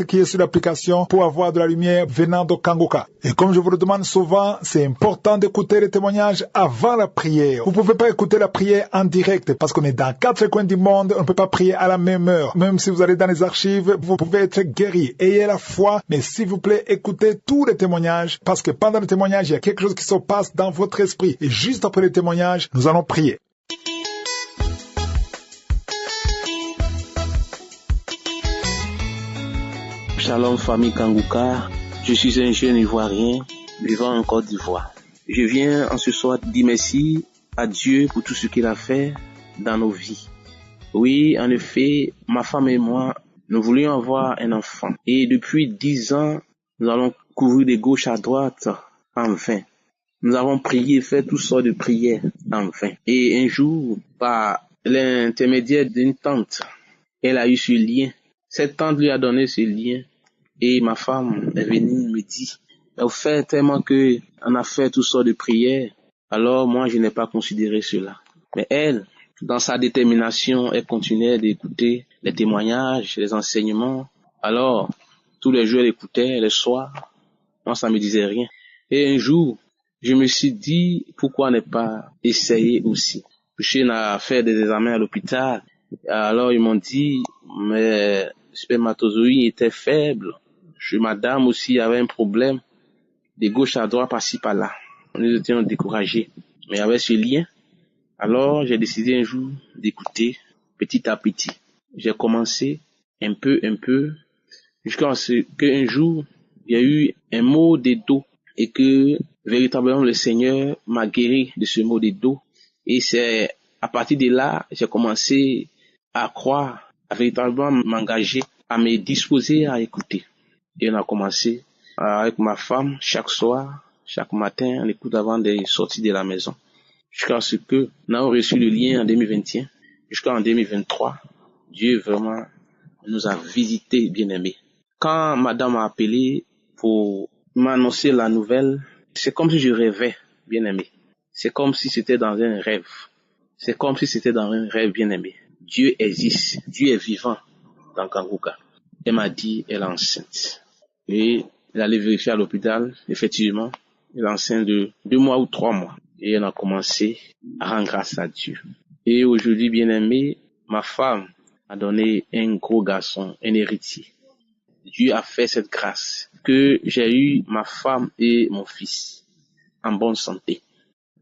qui est sur l'application pour avoir de la lumière venant de Kanguka. Et comme je vous le demande souvent, c'est important d'écouter les témoignages avant la prière. Vous ne pouvez pas écouter la prière en direct parce qu'on est dans 4 coins du monde, on ne peut pas prier à la même heure. Même si vous allez dans les archives, vous pouvez être guéri. Ayez la foi, mais s'il vous plaît, écoutez tous les témoignages parce que pendant le témoignage, il y a quelque chose qui se passe dans votre esprit. Et juste après les témoignages, nous allons prier. Shalom famille Kanguka, je suis un jeune Ivoirien vivant en Côte d'Ivoire. Je viens en ce soir dire merci à Dieu pour tout ce qu'il a fait dans nos vies. Oui, en effet, ma femme et moi, nous voulions avoir un enfant. Et depuis 10 ans, nous allons courir de gauche à droite en vain. Nous avons prié, fait toutes sortes de prières en vain. Et un jour, par l'intermédiaire d'une tante, elle a eu ce lien. Cette tante lui a donné ce lien. Et ma femme est venue me dire, au fait, tellement que on a fait toutes sortes de prières, alors moi je n'ai pas considéré cela. Mais elle, dans sa détermination, elle continuait d'écouter les témoignages, les enseignements. Alors, tous les jours elle écoutait, les soirs, moi ça me disait rien. Et un jour, je me suis dit, pourquoi ne pas essayer aussi? Je n'ai fait des examens à l'hôpital. Alors ils m'ont dit, mes spermatozoïdes étaient faibles. Madame aussi avait un problème de gauche à droite, par-ci, par-là. Nous étions découragés. Mais avec ce lien, alors j'ai décidé un jour d'écouter petit à petit. J'ai commencé un peu, jusqu'à ce qu'un jour, il y a eu un mot de dos et que véritablement le Seigneur m'a guéri de ce mot de dos. Et c'est à partir de là, j'ai commencé à croire, à véritablement m'engager, à me disposer à écouter. Et on a commencé avec ma femme chaque soir, chaque matin, on écoute avant de sortir de la maison. Jusqu'à ce que nous avons reçu le lien en 2021, jusqu'en 2023, Dieu vraiment nous a visités, bien-aimés. Quand madame m'a appelé pour m'annoncer la nouvelle, c'est comme si je rêvais, bien-aimé. C'est comme si c'était dans un rêve. C'est comme si c'était dans un rêve, bien-aimé. Dieu existe, Dieu est vivant dans Kanguka. Elle m'a dit, elle est enceinte. Et elle allait vérifier à l'hôpital, effectivement, elle est enceinte de 2 mois ou 3 mois. Et elle a commencé à rendre grâce à Dieu. Et aujourd'hui, bien-aimé, ma femme a donné un gros garçon, un héritier. Dieu a fait cette grâce que j'ai eu ma femme et mon fils en bonne santé.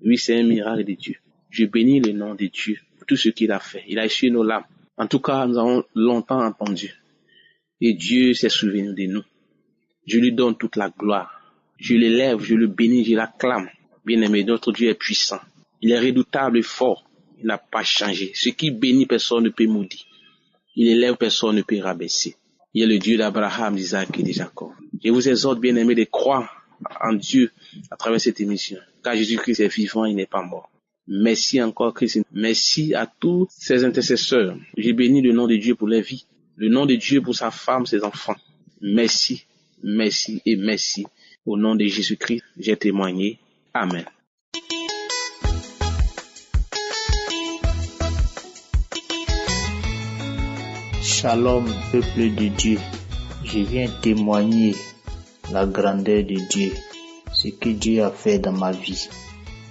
Oui, c'est un miracle de Dieu. Je bénis le nom de Dieu pour tout ce qu'il a fait. Il a essuyé nos larmes. En tout cas, nous avons longtemps entendu. Et Dieu s'est souvenu de nous. Je lui donne toute la gloire. Je l'élève, je le bénis, je l'acclame. Bien-aimé, notre Dieu est puissant. Il est redoutable et fort. Il n'a pas changé. Ce qui bénit, personne ne peut maudire. Il élève, personne ne peut rabaisser. Il est le Dieu d'Abraham, d'Isaac et de Jacob. Je vous exhorte, bien-aimé, de croire en Dieu à travers cette émission. Car Jésus-Christ est vivant, il n'est pas mort. Merci encore, Christ. Merci à tous ses intercesseurs. J'ai béni le nom de Dieu pour leur vie. Le nom de Dieu pour sa femme, ses enfants. Merci, merci et merci. Au nom de Jésus-Christ, j'ai témoigné. Amen. Shalom, peuple de Dieu. Je viens témoigner la grandeur de Dieu, ce que Dieu a fait dans ma vie.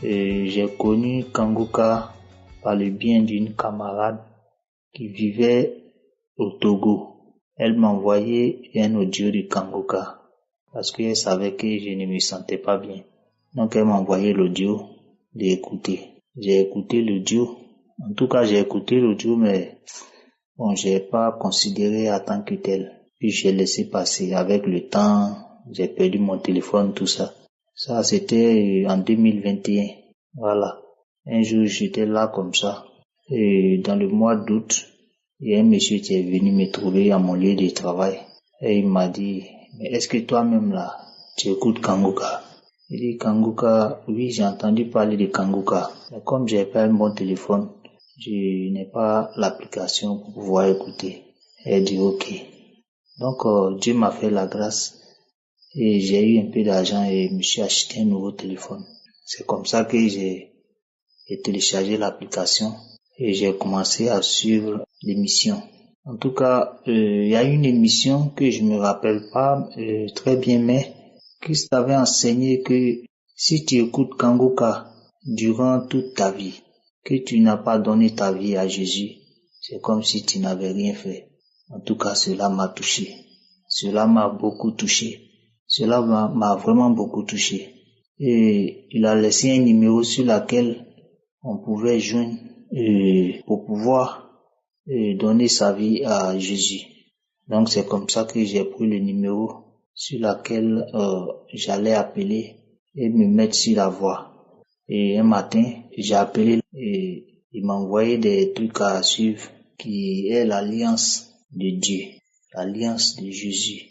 J'ai connu Kanguka par le bien d'une camarade qui vivait au Togo. Elle m'a envoyé un audio de Kanguka parce qu'elle savait que je ne me sentais pas bien. Donc elle m'a envoyé l'audio d'écouter. J'ai écouté l'audio. En tout cas, j'ai écouté l'audio, mais bon, j'ai pas considéré en tant que tel. Puis j'ai laissé passer. Avec le temps, j'ai perdu mon téléphone, tout ça. Ça, c'était en 2021. Voilà. Un jour, j'étais là comme ça. Et dans le mois d'août, il y a un monsieur qui est venu me trouver à mon lieu de travail. Et il m'a dit, mais est-ce que toi-même là, tu écoutes Kanguka? Il dit, Kanguka, oui, j'ai entendu parler de Kanguka. Mais comme j'ai pas un bon téléphone, je n'ai pas l'application pour pouvoir écouter. Et il dit, ok. Donc, Dieu m'a fait la grâce. Et j'ai eu un peu d'argent et je me suis acheté un nouveau téléphone. C'est comme ça que j'ai téléchargé l'application et j'ai commencé à suivre l'émission. En tout cas, il y a une émission que je me rappelle pas très bien, mais Christ avait enseigné que si tu écoutes Kangoka durant toute ta vie, que tu n'as pas donné ta vie à Jésus, c'est comme si tu n'avais rien fait. En tout cas, cela m'a touché. Cela m'a beaucoup touché. Cela m'a vraiment beaucoup touché. Et il a laissé un numéro sur lequel on pouvait joindre pour pouvoir donner sa vie à Jésus. Donc c'est comme ça que j'ai pris le numéro sur lequel j'allais appeler et me mettre sur la voie. Et un matin, j'ai appelé et il m'a envoyé des trucs à suivre qui est l'alliance de Dieu, l'alliance de Jésus.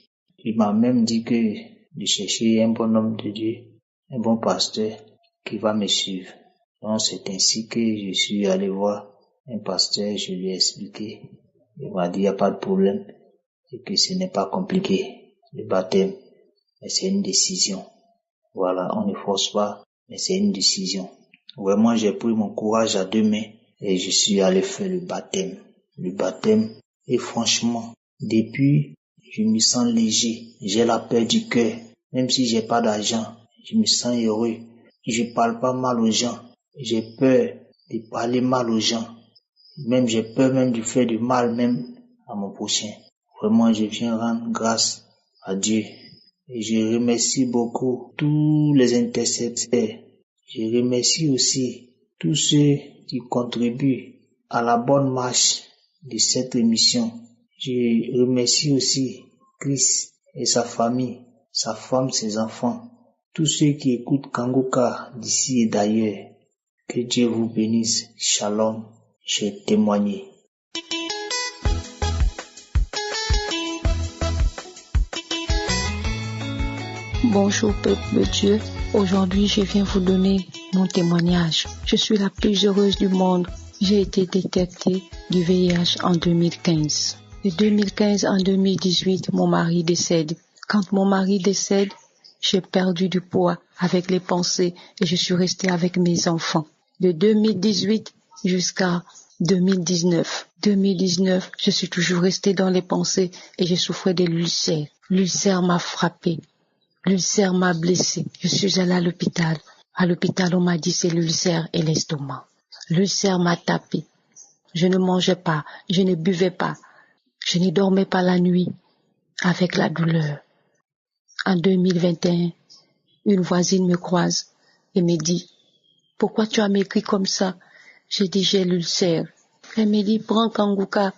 Il m'a même dit que de chercher un bon homme de Dieu, un bon pasteur qui va me suivre. Donc c'est ainsi que je suis allé voir un pasteur, je lui ai expliqué. Il m'a dit il n'y a pas de problème et que ce n'est pas compliqué, le baptême, mais c'est une décision. Voilà, on ne force pas, mais c'est une décision. Vraiment, j'ai pris mon courage à 2 mains et je suis allé faire le baptême. Le baptême, et franchement, depuis, je me sens léger. J'ai la paix du cœur. Même si j'ai pas d'argent, je me sens heureux. Je parle pas mal aux gens. J'ai peur de parler mal aux gens. Même j'ai peur même de faire du mal même à mon prochain. Vraiment, je viens rendre grâce à Dieu. Et je remercie beaucoup tous les intercesseurs. Je remercie aussi tous ceux qui contribuent à la bonne marche de cette émission. Je remercie aussi Christ et sa famille, sa femme, ses enfants, tous ceux qui écoutent Kangoka d'ici et d'ailleurs. Que Dieu vous bénisse. Shalom. J'ai témoigné. Bonjour peuple de Dieu, aujourd'hui je viens vous donner mon témoignage. Je suis la plus heureuse du monde. J'ai été détectée du VIH en 2015. De 2015 en 2018, mon mari décède. Quand mon mari décède, j'ai perdu du poids avec les pensées et je suis restée avec mes enfants. De 2018 jusqu'à 2019. 2019, je suis toujours restée dans les pensées et je souffrais de l'ulcère. L'ulcère m'a frappée. L'ulcère m'a blessée. Je suis allée à l'hôpital. À l'hôpital, on m'a dit c'est l'ulcère et l'estomac. L'ulcère m'a tapé. Je ne mangeais pas, je ne buvais pas. Je ne dormais pas la nuit avec la douleur. En 2021, une voisine me croise et me dit « Pourquoi tu as maigri comme ça ?» J'ai dit « J'ai l'ulcère ». Elle me dit « Prends Kangoka ».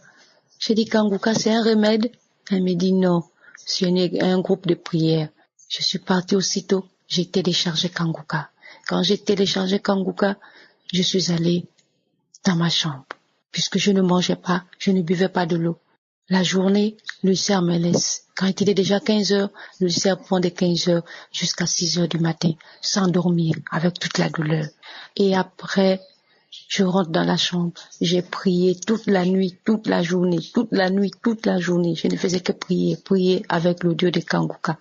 J'ai dit « Kangoka, c'est un remède ?» Elle me dit « Non, c'est un groupe de prière ». Je suis partie aussitôt, j'ai téléchargé Kangoka. Quand j'ai téléchargé Kangoka, je suis allée dans ma chambre. Puisque je ne mangeais pas, je ne buvais pas de l'eau. La journée, l'ulcère me laisse. Quand il était déjà 15 heures, l'ulcère prend de 15 heures jusqu'à 6 heures du matin, sans dormir, avec toute la douleur. Et après, je rentre dans la chambre. J'ai prié toute la nuit, toute la journée, toute la nuit, toute la journée. Je ne faisais que prier avec le Dieu de Kangoka.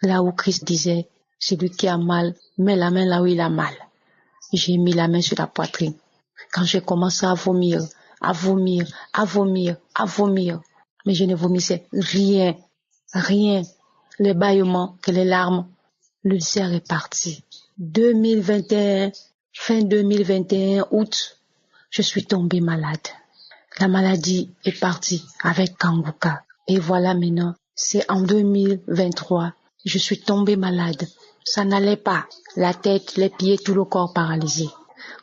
Là où Christ disait, celui qui a mal, met la main là où il a mal. J'ai mis la main sur la poitrine. Quand j'ai commencé à vomir, mais je ne vomissais rien, les bâillements que les larmes, l'ulcère est parti. 2021, fin 2021, août, je suis tombée malade. La maladie est partie avec Kangoka. Et voilà maintenant, c'est en 2023, je suis tombée malade. Ça n'allait pas. La tête, les pieds, tout le corps paralysé.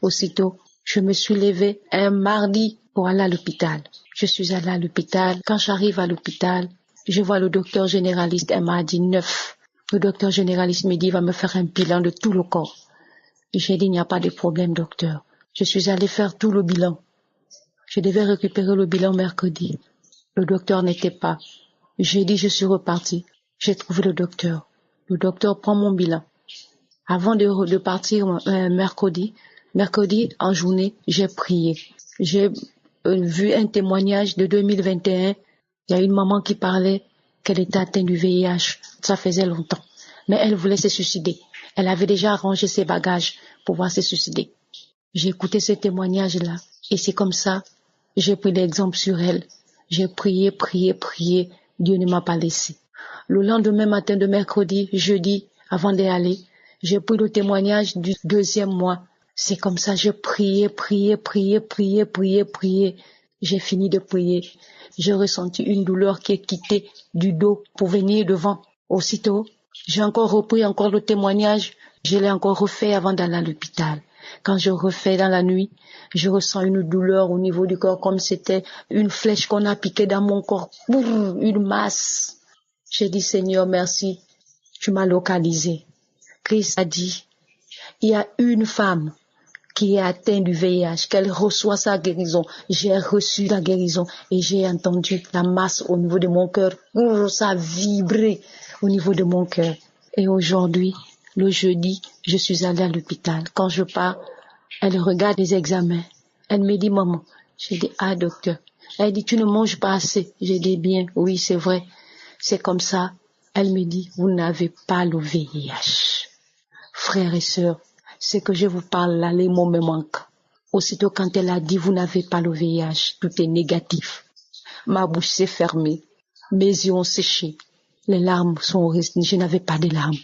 Aussitôt, je me suis levée un mardi pour aller à l'hôpital. Je suis allée à l'hôpital. Quand j'arrive à l'hôpital, je vois le docteur généraliste, elle m'a dit 9. Le docteur généraliste me dit, il va me faire un bilan de tout le corps. J'ai dit, il n'y a pas de problème, docteur. Je suis allée faire tout le bilan. Je devais récupérer le bilan mercredi. Le docteur n'était pas. J'ai dit, je suis repartie. J'ai trouvé le docteur. Le docteur prend mon bilan. Avant de partir mercredi en journée, j'ai prié. J'ai vu un témoignage de 2021. Il y a une maman qui parlait qu'elle était atteinte du VIH. Ça faisait longtemps. Mais elle voulait se suicider. Elle avait déjà arrangé ses bagages pour pouvoir se suicider. J'ai écouté ce témoignage-là. Et c'est comme ça, j'ai pris l'exemple sur elle. J'ai prié, prié, prié. Dieu ne m'a pas laissé. Le lendemain matin de mercredi, jeudi, avant d'y aller, j'ai pris le témoignage du 2e mois. C'est comme ça, j'ai prié, prié, prié, prié, prié, prié. J'ai fini de prier. J'ai ressenti une douleur qui est quittée du dos pour venir devant. Aussitôt, j'ai encore repris le témoignage. Je l'ai encore refait avant d'aller à l'hôpital. Quand je refais dans la nuit, je ressens une douleur au niveau du corps comme c'était une flèche qu'on a piquée dans mon corps. Une masse. J'ai dit, Seigneur, merci. Tu m'as localisé. Christ a dit, il y a une femme qui est atteinte du VIH, qu'elle reçoit sa guérison. J'ai reçu la guérison et j'ai entendu la masse au niveau de mon cœur. Ça a vibré au niveau de mon cœur. Et aujourd'hui, le jeudi, je suis allée à l'hôpital. Quand je pars, elle regarde les examens. Elle me dit, maman. J'ai dit, ah docteur. Elle dit, tu ne manges pas assez. J'ai dit, bien, oui, c'est vrai. C'est comme ça. Elle me dit, vous n'avez pas le VIH. Frères et sœurs, ce que je vous parle là, les mots me manquent. Aussitôt quand elle a dit, vous n'avez pas le VIH, tout est négatif. Ma bouche s'est fermée. Mes yeux ont séché. Les larmes sont restées. Je n'avais pas de larmes.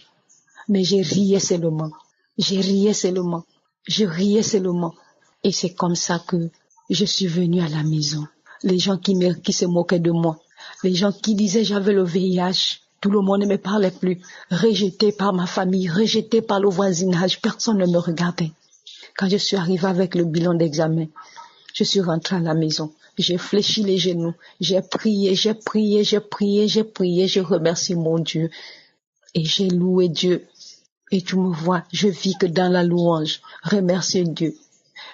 Mais j'ai riais seulement. Je riais seulement. Je riais seulement. Et c'est comme ça que je suis venue à la maison. Les gens qui se moquaient de moi. Les gens qui disaient j'avais le VIH. Tout le monde ne me parlait plus. Rejeté par ma famille, rejeté par le voisinage. Personne ne me regardait. Quand je suis arrivée avec le bilan d'examen, je suis rentrée à la maison. J'ai fléchi les genoux. J'ai prié, j'ai prié, j'ai prié, j'ai prié. Je remercie mon Dieu. Et j'ai loué Dieu. Et tu me vois, je vis que dans la louange. Remerciez Dieu.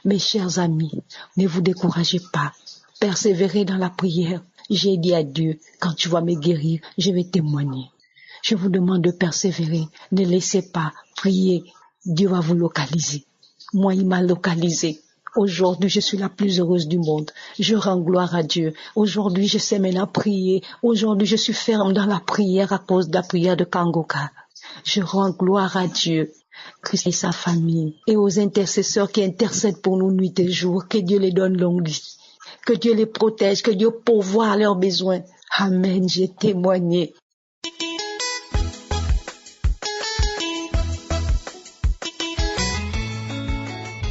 Mes chers amis, ne vous découragez pas. Persévérez dans la prière. J'ai dit à Dieu, quand tu vas me guérir, je vais témoigner. Je vous demande de persévérer. Ne laissez pas prier. Dieu va vous localiser. Moi, il m'a localisé. Aujourd'hui, je suis la plus heureuse du monde. Je rends gloire à Dieu. Aujourd'hui, je sais maintenant prier. Aujourd'hui, je suis ferme dans la prière à cause de la prière de Kangoka. Je rends gloire à Dieu, Christ et sa famille, et aux intercesseurs qui intercèdent pour nous nuit et jour. Que Dieu les donne longue vie. Que Dieu les protège, que Dieu pourvoie à leurs besoins. Amen, j'ai témoigné.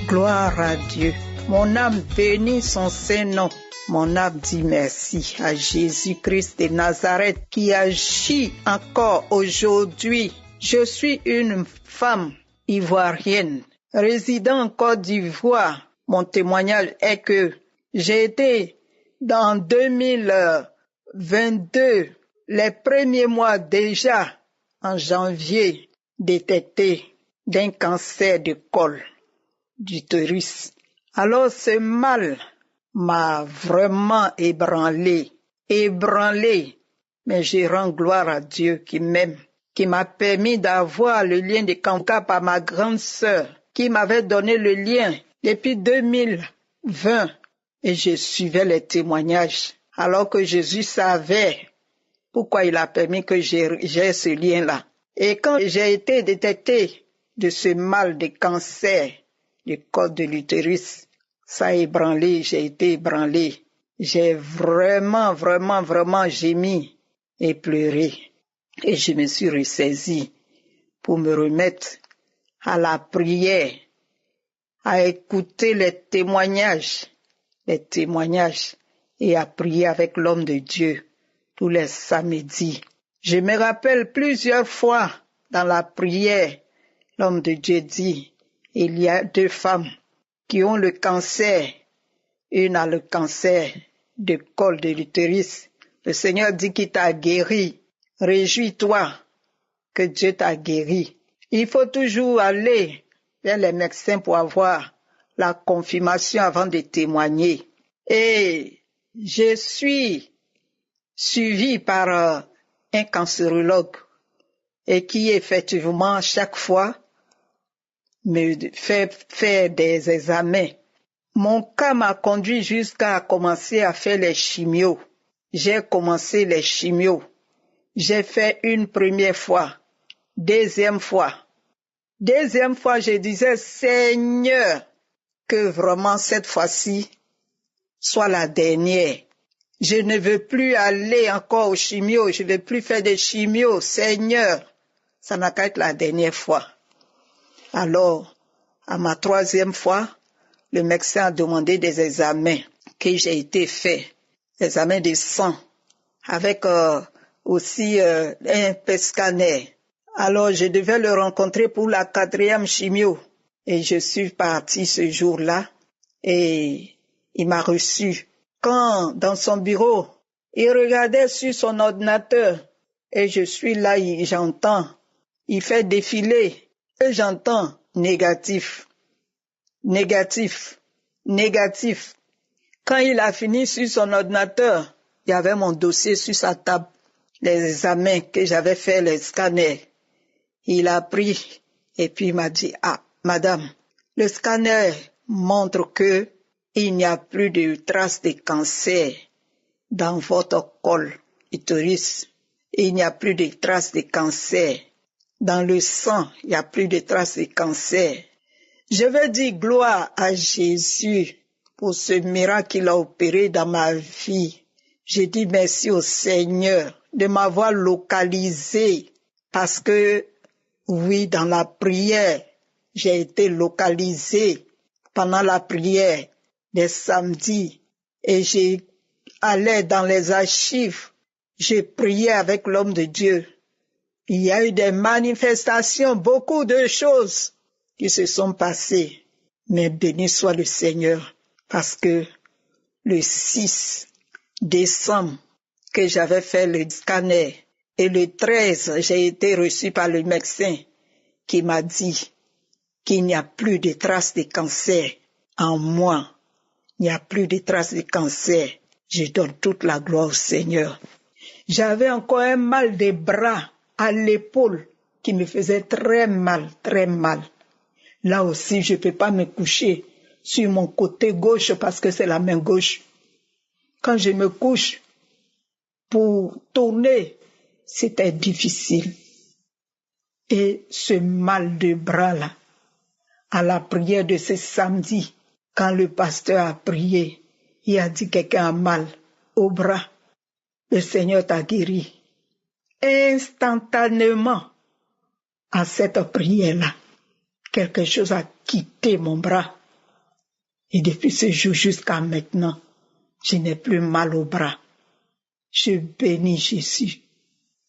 Gloire à Dieu. Mon âme bénit son Saint-Nom. Mon âme dit merci à Jésus-Christ de Nazareth qui agit encore aujourd'hui. Je suis une femme ivoirienne résidant en Côte d'Ivoire. Mon témoignage est que j'ai été dans 2022, les premiers mois déjà, en janvier, détecté d'un cancer de col d'utérus. Alors ce mal m'a vraiment ébranlé. Mais je rends gloire à Dieu qui m'aime, qui m'a permis d'avoir le lien de Kangoka par ma grande sœur, qui m'avait donné le lien depuis 2020. Et je suivais les témoignages, alors que Jésus savait pourquoi il a permis que j'ai ce lien-là. Et quand j'ai été détectée de ce mal de cancer du col de l'utérus, ça a ébranlé, j'ai été ébranlé. J'ai vraiment gémi et pleuré. Et je me suis ressaisie pour me remettre à la prière, à écouter les témoignages et à prier avec l'homme de Dieu tous les samedis. Je me rappelle plusieurs fois dans la prière, l'homme de Dieu dit, il y a 2 femmes qui ont le cancer. Une a le cancer du col de l'utérus. Le Seigneur dit qu'il t'a guéri. Réjouis-toi que Dieu t'a guéri. Il faut toujours aller vers les médecins pour avoir la confirmation avant de témoigner. Et je suis suivie par un cancérologue et qui effectivement chaque fois me fait faire des examens. Mon cas m'a conduit jusqu'à commencer à faire les chimios. J'ai commencé les chimios. J'ai fait une première fois, deuxième fois. Deuxième fois, je disais, Seigneur, que vraiment cette fois-ci soit la dernière. Je ne veux plus aller encore au chimio, je ne veux plus faire des chimios. Seigneur, ça n'a qu'à être la dernière fois. Alors, à ma 3e fois, le médecin a demandé des examens que j'ai été fait, examens de sang, avec aussi un PET scanner. Alors, je devais le rencontrer pour la 4e chimio. Et je suis partie ce jour-là et il m'a reçu. Quand, dans son bureau, il regardait sur son ordinateur et je suis là, j'entends, il fait défiler et j'entends négatif, négatif, négatif. Quand il a fini sur son ordinateur, il y avait mon dossier sur sa table, les examens que j'avais fait, les scanners. Il a pris et puis il m'a dit, ah, madame, le scanner montre que il n'y a plus de traces de cancer dans votre col utérus. Il n'y a plus de traces de cancer. Dans le sang, il n'y a plus de traces de cancer. Je veux dire gloire à Jésus pour ce miracle qu'il a opéré dans ma vie. Je dis merci au Seigneur de m'avoir localisé parce que, oui, dans la prière, j'ai été localisé pendant la prière des samedis et j'allais dans les archives, j'ai prié avec l'homme de Dieu. Il y a eu des manifestations, beaucoup de choses qui se sont passées. Mais béni soit le Seigneur parce que le 6 décembre que j'avais fait le scanner et le 13, j'ai été reçu par le médecin qui m'a dit qu'il n'y a plus de traces de cancer en moi. Il n'y a plus de traces de cancer. Je donne toute la gloire au Seigneur. J'avais encore un mal des bras à l'épaule qui me faisait très mal, très mal. Là aussi, je ne peux pas me coucher sur mon côté gauche parce que c'est la main gauche. Quand je me couche, pour tourner, c'était difficile. Et ce mal de bras-là, à la prière de ce samedi, quand le pasteur a prié, il a dit quelqu'un a mal au bras. Le Seigneur t'a guéri. Instantanément, à cette prière-là, quelque chose a quitté mon bras. Et depuis ce jour jusqu'à maintenant, je n'ai plus mal au bras. Je bénis Jésus.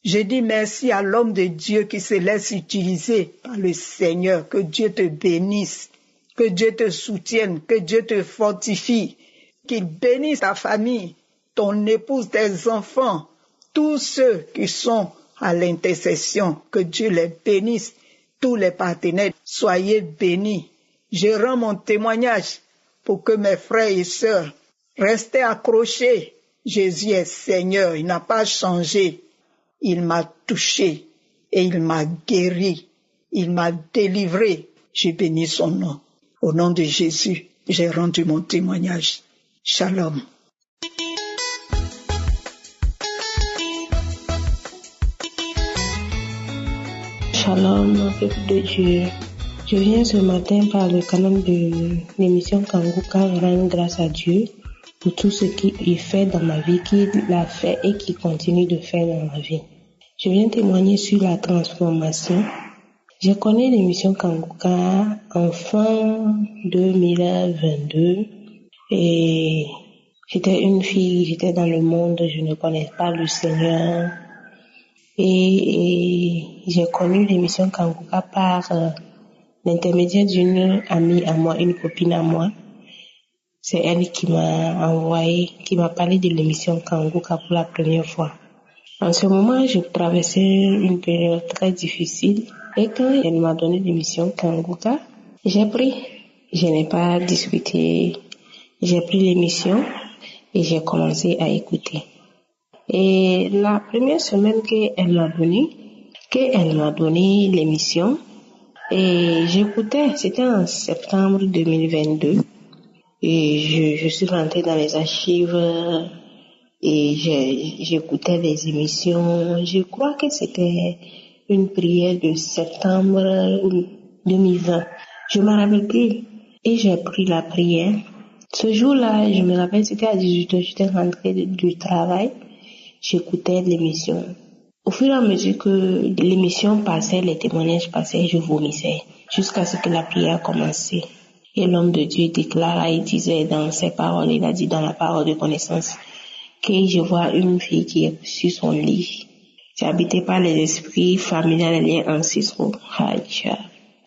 Je dis merci à l'homme de Dieu qui se laisse utiliser par le Seigneur. Que Dieu te bénisse, que Dieu te soutienne, que Dieu te fortifie, qu'il bénisse ta famille, ton épouse, tes enfants, tous ceux qui sont à l'intercession, que Dieu les bénisse, tous les partenaires, soyez bénis. Je rends mon témoignage pour que mes frères et sœurs restent accrochés. Jésus est Seigneur, il n'a pas changé. Il m'a touché et il m'a guéri. Il m'a délivré. Je bénis son nom. Au nom de Jésus, j'ai rendu mon témoignage. Shalom. Shalom, peuple de Dieu. Je viens ce matin par le canal de l'émission Kanguka rendre grâce à Dieu pour tout ce qu'il fait dans ma vie, qu'il a fait et qu'il continue de faire dans ma vie. Je viens témoigner sur la transformation. Je connais l'émission Kanguka en fin 2022 et j'étais une fille, j'étais dans le monde, je ne connais pas le Seigneur. Et j'ai connu l'émission Kanguka par l'intermédiaire d'une amie à moi, une copine à moi. C'est elle qui m'a envoyé, qui m'a parlé de l'émission Kanguka pour la première fois. En ce moment, je traversais une période très difficile et quand elle m'a donné l'émission Kanguka, j'ai pris. Je n'ai pas discuté, j'ai pris l'émission et j'ai commencé à écouter. Et la première semaine qu'elle m'a donné l'émission, et j'écoutais, c'était en septembre 2022. Et je suis rentrée dans les archives et j'écoutais les émissions. Je crois que c'était une prière de septembre 2020. Je me rappelle plus. Et j'ai pris la prière. Ce jour-là, je me rappelle, c'était à 18h, j'étais rentrée du travail, j'écoutais l'émission. Au fur et à mesure que l'émission passait, les témoignages passaient, je vomissais, jusqu'à ce que la prière commençait. Et l'homme de Dieu déclara, il disait dans ses paroles, il a dit dans la parole de connaissance, que je vois une fille qui est sur son lit. C'est habité par les esprits familiaux, les liens ancestraux.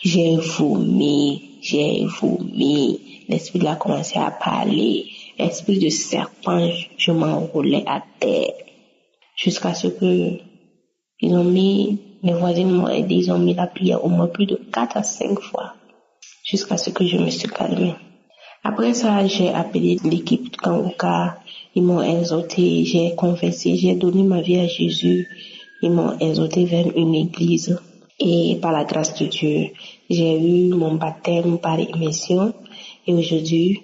J'ai vomi. L'esprit a commencé à parler. Esprit de serpent, je m'enroulais à terre. Jusqu'à ce que mes voisins m'ont aidé, ils ont mis la prière au moins plus de 4 à 5 fois. Jusqu'à ce que je me suis calmée. Après ça, j'ai appelé l'équipe de Kanguka. Ils m'ont exhorté, j'ai confessé, j'ai donné ma vie à Jésus. Ils m'ont exhorté vers une église. Et par la grâce de Dieu, j'ai eu mon baptême par immersion. Et aujourd'hui,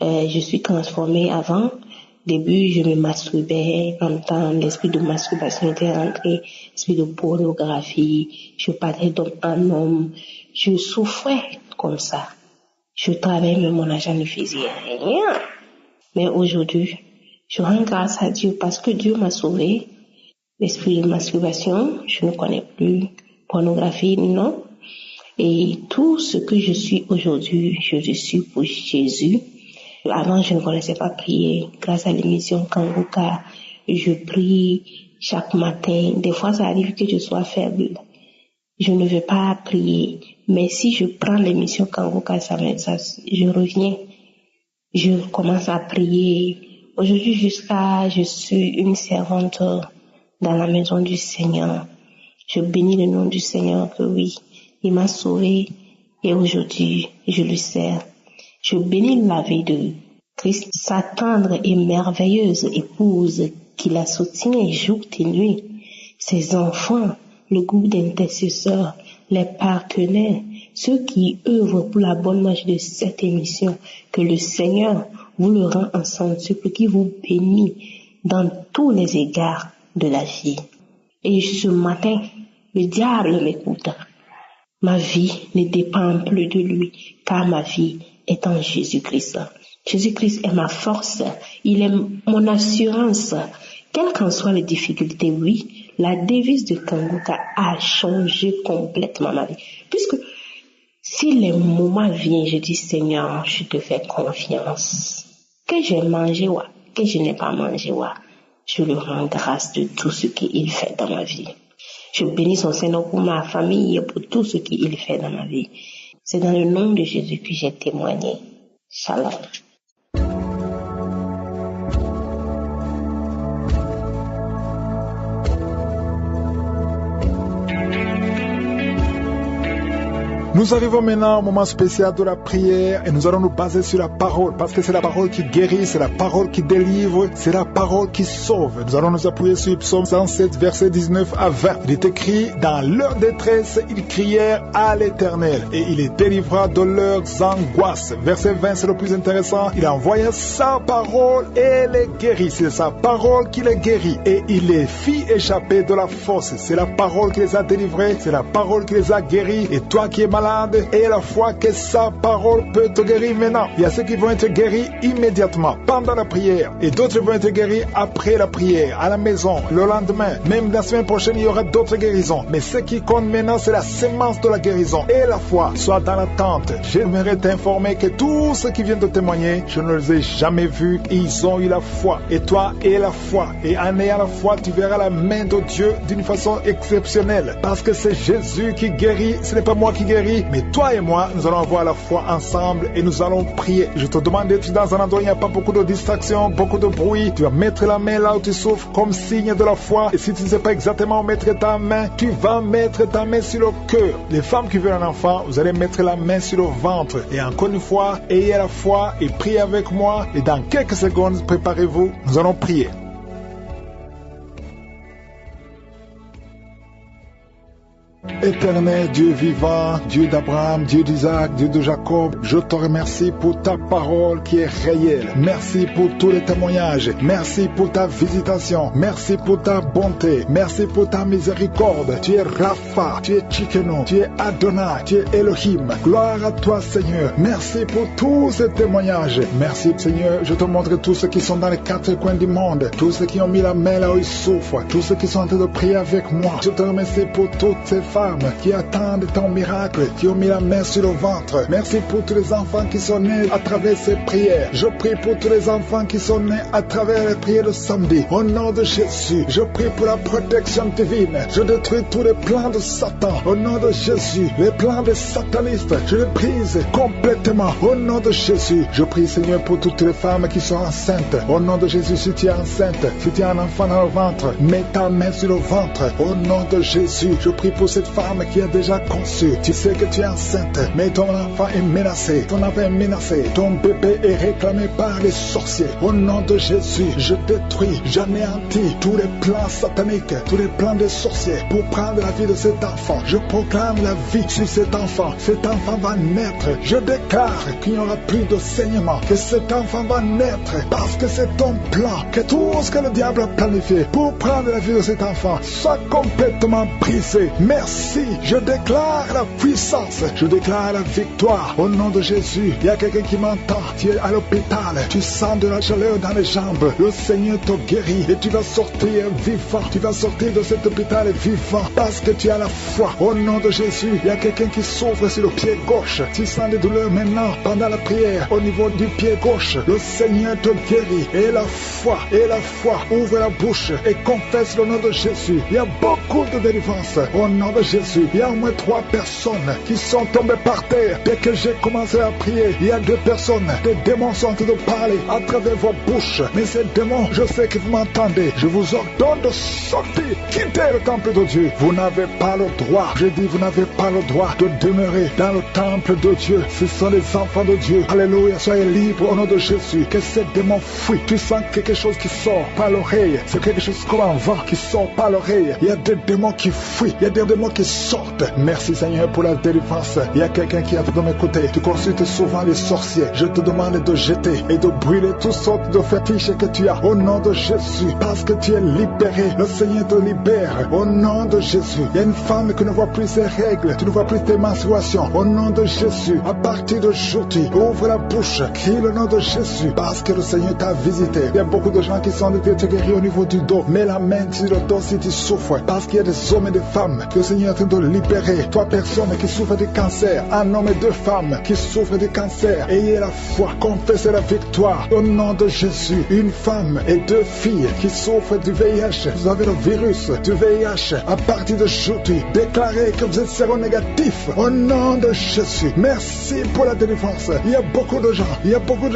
je suis transformée. Avant, au début, je me masturbais. En même temps, l'esprit de masturbation était rentré. L'esprit de pornographie. Je parlais d'homme en homme. Je souffrais comme ça. Je travaillais, mais mon argent ne faisait rien. Mais aujourd'hui, je rends grâce à Dieu parce que Dieu m'a sauvé. L'esprit de masturbation, je ne connais plus. Pornographie, non. Et tout ce que je suis aujourd'hui, je le suis pour Jésus. Avant, je ne connaissais pas prier. Grâce à l'émission Kanguka, je prie chaque matin. Des fois, ça arrive que je sois faible. Je ne veux pas prier. Mais si je prends l'émission Kanguka, je reviens. Je commence à prier. Aujourd'hui, je suis une servante dans la maison du Seigneur. Je bénis le nom du Seigneur que oui, il m'a sauvé et aujourd'hui, je le sers. Je bénis la vie de Christ, sa tendre et merveilleuse épouse qui la soutient jour et nuit, ses enfants, le groupe d'intercesseurs, les partenaires, ceux qui œuvrent pour la bonne marche de cette émission, que le Seigneur vous le rend en centuple, qui vous bénit dans tous les égards de la vie. Et ce matin, le diable m'écoute. Ma vie ne dépend plus de lui, car ma vie est en Jésus-Christ. Jésus-Christ est ma force, il est mon assurance. Quelles qu'en soient les difficultés, oui, la devise de Kanguka a changé complètement ma vie. Puisque si les moments viennent, je dis Seigneur, je te fais confiance. Que j'ai mangé, que je n'ai pas mangé, je lui rends grâce de tout ce qu'il fait dans ma vie. Je bénis son Seigneur pour ma famille et pour tout ce qu'il fait dans ma vie. C'est dans le nom de Jésus que j'ai témoigné. Shalom. Nous arrivons maintenant au moment spécial de la prière et nous allons nous baser sur la parole parce que c'est la parole qui guérit, c'est la parole qui délivre, c'est la parole qui sauve. Nous allons nous appuyer sur Psaume 107, versets 19 à 20. Il est écrit, dans leur détresse, ils crièrent à l'Éternel et il les délivra de leurs angoisses. Verset 20, c'est le plus intéressant. Il envoya sa parole et les guérit. C'est sa parole qui les guérit et il les fit échapper de la fosse. C'est la parole qui les a délivrés, c'est la parole qui les a guéris. Et toi qui es malade, et la foi que sa parole peut te guérir maintenant. Il y a ceux qui vont être guéris immédiatement pendant la prière et d'autres vont être guéris après la prière, à la maison, le lendemain. Même la semaine prochaine, il y aura d'autres guérisons. Mais ce qui compte maintenant, c'est la sémence de la guérison et la foi. Sois dans l'attente. J'aimerais t'informer que tous ceux qui viennent de témoigner, je ne les ai jamais vus. Ils ont eu la foi. Et toi, aie la foi. Et en ayant la foi, tu verras la main de Dieu d'une façon exceptionnelle. Parce que c'est Jésus qui guérit. Ce n'est pas moi qui guéris. Mais toi et moi, nous allons avoir la foi ensemble et nous allons prier. Je te demande d'être dans un endroit où il n'y a pas beaucoup de distractions, beaucoup de bruit. Tu vas mettre la main là où tu souffres comme signe de la foi. Et si tu ne sais pas exactement où mettre ta main, tu vas mettre ta main sur le cœur. Les femmes qui veulent un enfant, vous allez mettre la main sur le ventre. Et encore une fois, ayez la foi et priez avec moi. Et dans quelques secondes, préparez-vous, nous allons prier. Éternel Dieu vivant, Dieu d'Abraham, Dieu d'Isaac, Dieu de Jacob, je te remercie pour ta parole qui est réelle. Merci pour tous les témoignages. Merci pour ta visitation. Merci pour ta bonté. Merci pour ta miséricorde. Tu es Rapha, tu es Tsidkenu, tu es Adonai, tu es Elohim. Gloire à toi Seigneur. Merci pour tous ces témoignages. Merci Seigneur, je te montre tous ceux qui sont dans les quatre coins du monde, tous ceux qui ont mis la main là où ils souffrent, tous ceux qui sont en train de prier avec moi. Je te remercie pour toutes ces femmes qui attendent ton miracle, qui ont mis la main sur le ventre. Merci pour tous les enfants qui sont nés à travers ces prières. Je prie pour tous les enfants qui sont nés à travers les prières de samedi. Au nom de Jésus, je prie pour la protection divine. Je détruis tous les plans de Satan. Au nom de Jésus, les plans des satanistes, je les brise complètement. Au nom de Jésus, je prie Seigneur pour toutes les femmes qui sont enceintes. Au nom de Jésus, si tu es enceinte, si tu as un enfant dans le ventre, mets ta main sur le ventre. Au nom de Jésus, je prie pour cette femme qui a déjà conçu. Tu sais que tu es enceinte, mais ton enfant est menacé. Ton enfant est menacé. Ton bébé est réclamé par les sorciers. Au nom de Jésus, je détruis, j'anéantis tous les plans sataniques, tous les plans des sorciers pour prendre la vie de cet enfant. Je proclame la vie sur cet enfant. Cet enfant va naître. Je déclare qu'il n'y aura plus de saignement, que cet enfant va naître parce que c'est ton plan, que tout ce que le diable a planifié pour prendre la vie de cet enfant soit complètement brisé. Merci. Je déclare la puissance, je déclare la victoire au nom de Jésus. Il y a quelqu'un qui m'entend, tu es à l'hôpital, tu sens de la chaleur dans les jambes. Le Seigneur te guérit et tu vas sortir vivant. Tu vas sortir de cet hôpital vivant parce que tu as la foi. Au nom de Jésus, il y a quelqu'un qui souffre sur le pied gauche. Tu sens des douleurs maintenant pendant la prière au niveau du pied gauche. Le Seigneur te guérit et la foi, ouvre la bouche et confesse le nom de Jésus. Il y a beaucoup de délivrance au nom de Jésus. Il y a au moins 3 personnes qui sont tombées par terre. Dès que j'ai commencé à prier, il y a 2 personnes. Des démons sont en train de parler à travers vos bouches. Mais ces démons, je sais que vous m'entendez. Je vous ordonne de sortir, quitter le temple de Dieu. Vous n'avez pas le droit. Je dis, vous n'avez pas le droit de demeurer dans le temple de Dieu. Ce sont les enfants de Dieu. Alléluia, soyez libres au nom de Jésus. Que ces démons fuient. Tu sens quelque chose qui sort par l'oreille. C'est quelque chose comme un vent qui sort par l'oreille. Il y a des démons qui fuient. Il y a des démons qui sortent. Merci Seigneur pour la délivrance. Il y a quelqu'un qui a de m'écouter. Tu consultes souvent les sorciers. Je te demande de jeter et de brûler toutes sortes de fétiches que tu as au nom de Jésus. Parce que tu es libéré. Le Seigneur te libère au nom de Jésus. Il y a une femme qui ne voit plus ses règles. Tu ne vois plus tes menstruations. Au nom de Jésus. À partir d'aujourd'hui, ouvre la bouche. Crie le nom de Jésus. Parce que le Seigneur t'a visité. Il y a beaucoup de gens qui sont te guéris au niveau du dos. Mets la main sur le dos si tu souffres. Parce qu'il y a des hommes et des femmes que le Seigneur est en train de libérer. 3 personnes qui souffrent de cancer, un homme et 2 femmes qui souffrent de cancer. Ayez la foi, confessez la victoire au nom de Jésus. Une femme et 2 filles qui souffrent du VIH. Vous avez le virus du VIH. À partir d'aujourd'hui, déclarez que vous êtes séronégatif au nom de Jésus. Merci pour la délivrance. Il y a beaucoup de gens,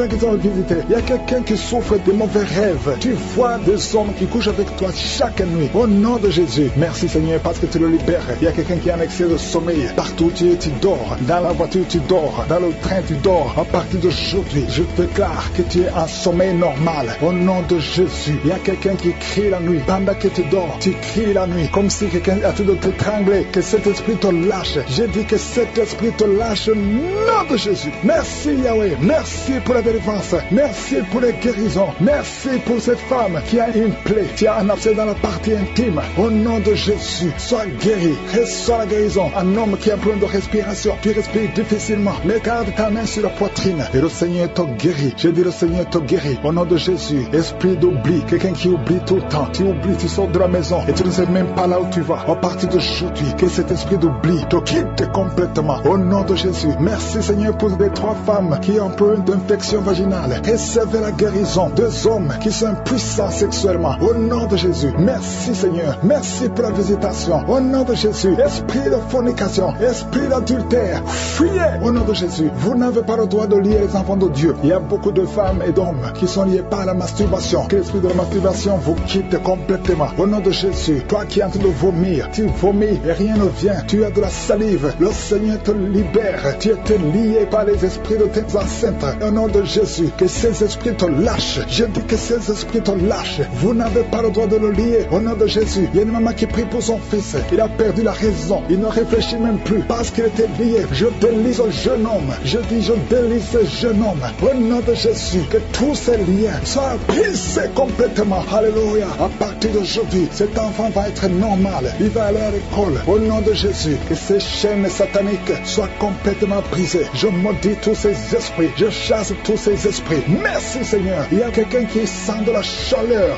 qui sont visités. Il y a quelqu'un qui souffre de mauvais rêves. Tu vois des hommes qui couchent avec toi chaque nuit au nom de Jésus. Merci Seigneur parce que tu le libères. Il y a quelqu'un qui a un excès de sommeil. Partout tu dors. Dans la voiture tu dors. Dans le train tu dors. À partir d'aujourd'hui, je déclare que tu es en sommeil normal. Au nom de Jésus. Il y a quelqu'un qui crie la nuit. Pendant que tu dors, tu cries la nuit. Comme si quelqu'un a tout de t'étrangler. Que cet esprit te lâche. J'ai dit que cet esprit te lâche au nom de Jésus. Merci Yahweh. Merci pour la délivrance. Merci pour les guérisons. Merci pour cette femme qui a une plaie. Qui a un abcès dans la partie intime. Au nom de Jésus. Sois guéri. Reçois la guérison. Un homme qui a un problème de respiration. Tu respires difficilement. Mais garde ta main sur la poitrine. Et le Seigneur te guérit. Je dis le Seigneur te guérit. Au nom de Jésus. Esprit d'oubli. Quelqu'un qui oublie tout le temps. Tu oublies, tu sors de la maison. Et tu ne sais même pas là où tu vas. À partir d'aujourd'hui, que cet esprit d'oubli te quitte complètement. Au nom de Jésus. Merci Seigneur pour les 3 femmes qui ont un problème d'infection vaginale. Recevez la guérison. 2 hommes qui sont puissants sexuellement. Au nom de Jésus. Merci Seigneur. Merci pour la visitation. Au nom de Jésus. Esprit de fornication. Esprit d'adultère. Fuyez. Au nom de Jésus. Vous n'avez pas le droit de lier les enfants de Dieu. Il y a beaucoup de femmes et d'hommes qui sont liés par la masturbation. Que l'esprit de la masturbation vous quitte complètement. Au nom de Jésus. Toi qui es en train de vomir. Tu vomis et rien ne vient. Tu as de la salive. Le Seigneur te libère. Tu es lié par les esprits de tes enceintes. Au nom de Jésus. Que ces esprits te lâchent. Je dis que ces esprits te lâchent. Vous n'avez pas le droit de le lier. Au nom de Jésus. Il y a une maman qui prie pour son fils. Il a perdu perdu la raison. Il ne réfléchit même plus parce qu'il était lié. Je délise au jeune homme. Je délise ce jeune homme. Au nom de Jésus, que tous ces liens soient brisés complètement. Alléluia. À partir d'aujourd'hui, cet enfant va être normal. Il va aller à l'école. Au nom de Jésus, que ces chaînes sataniques soient complètement brisées. Je maudis tous ces esprits. Je chasse tous ces esprits. Merci Seigneur. Il y a quelqu'un qui sent de la chaleur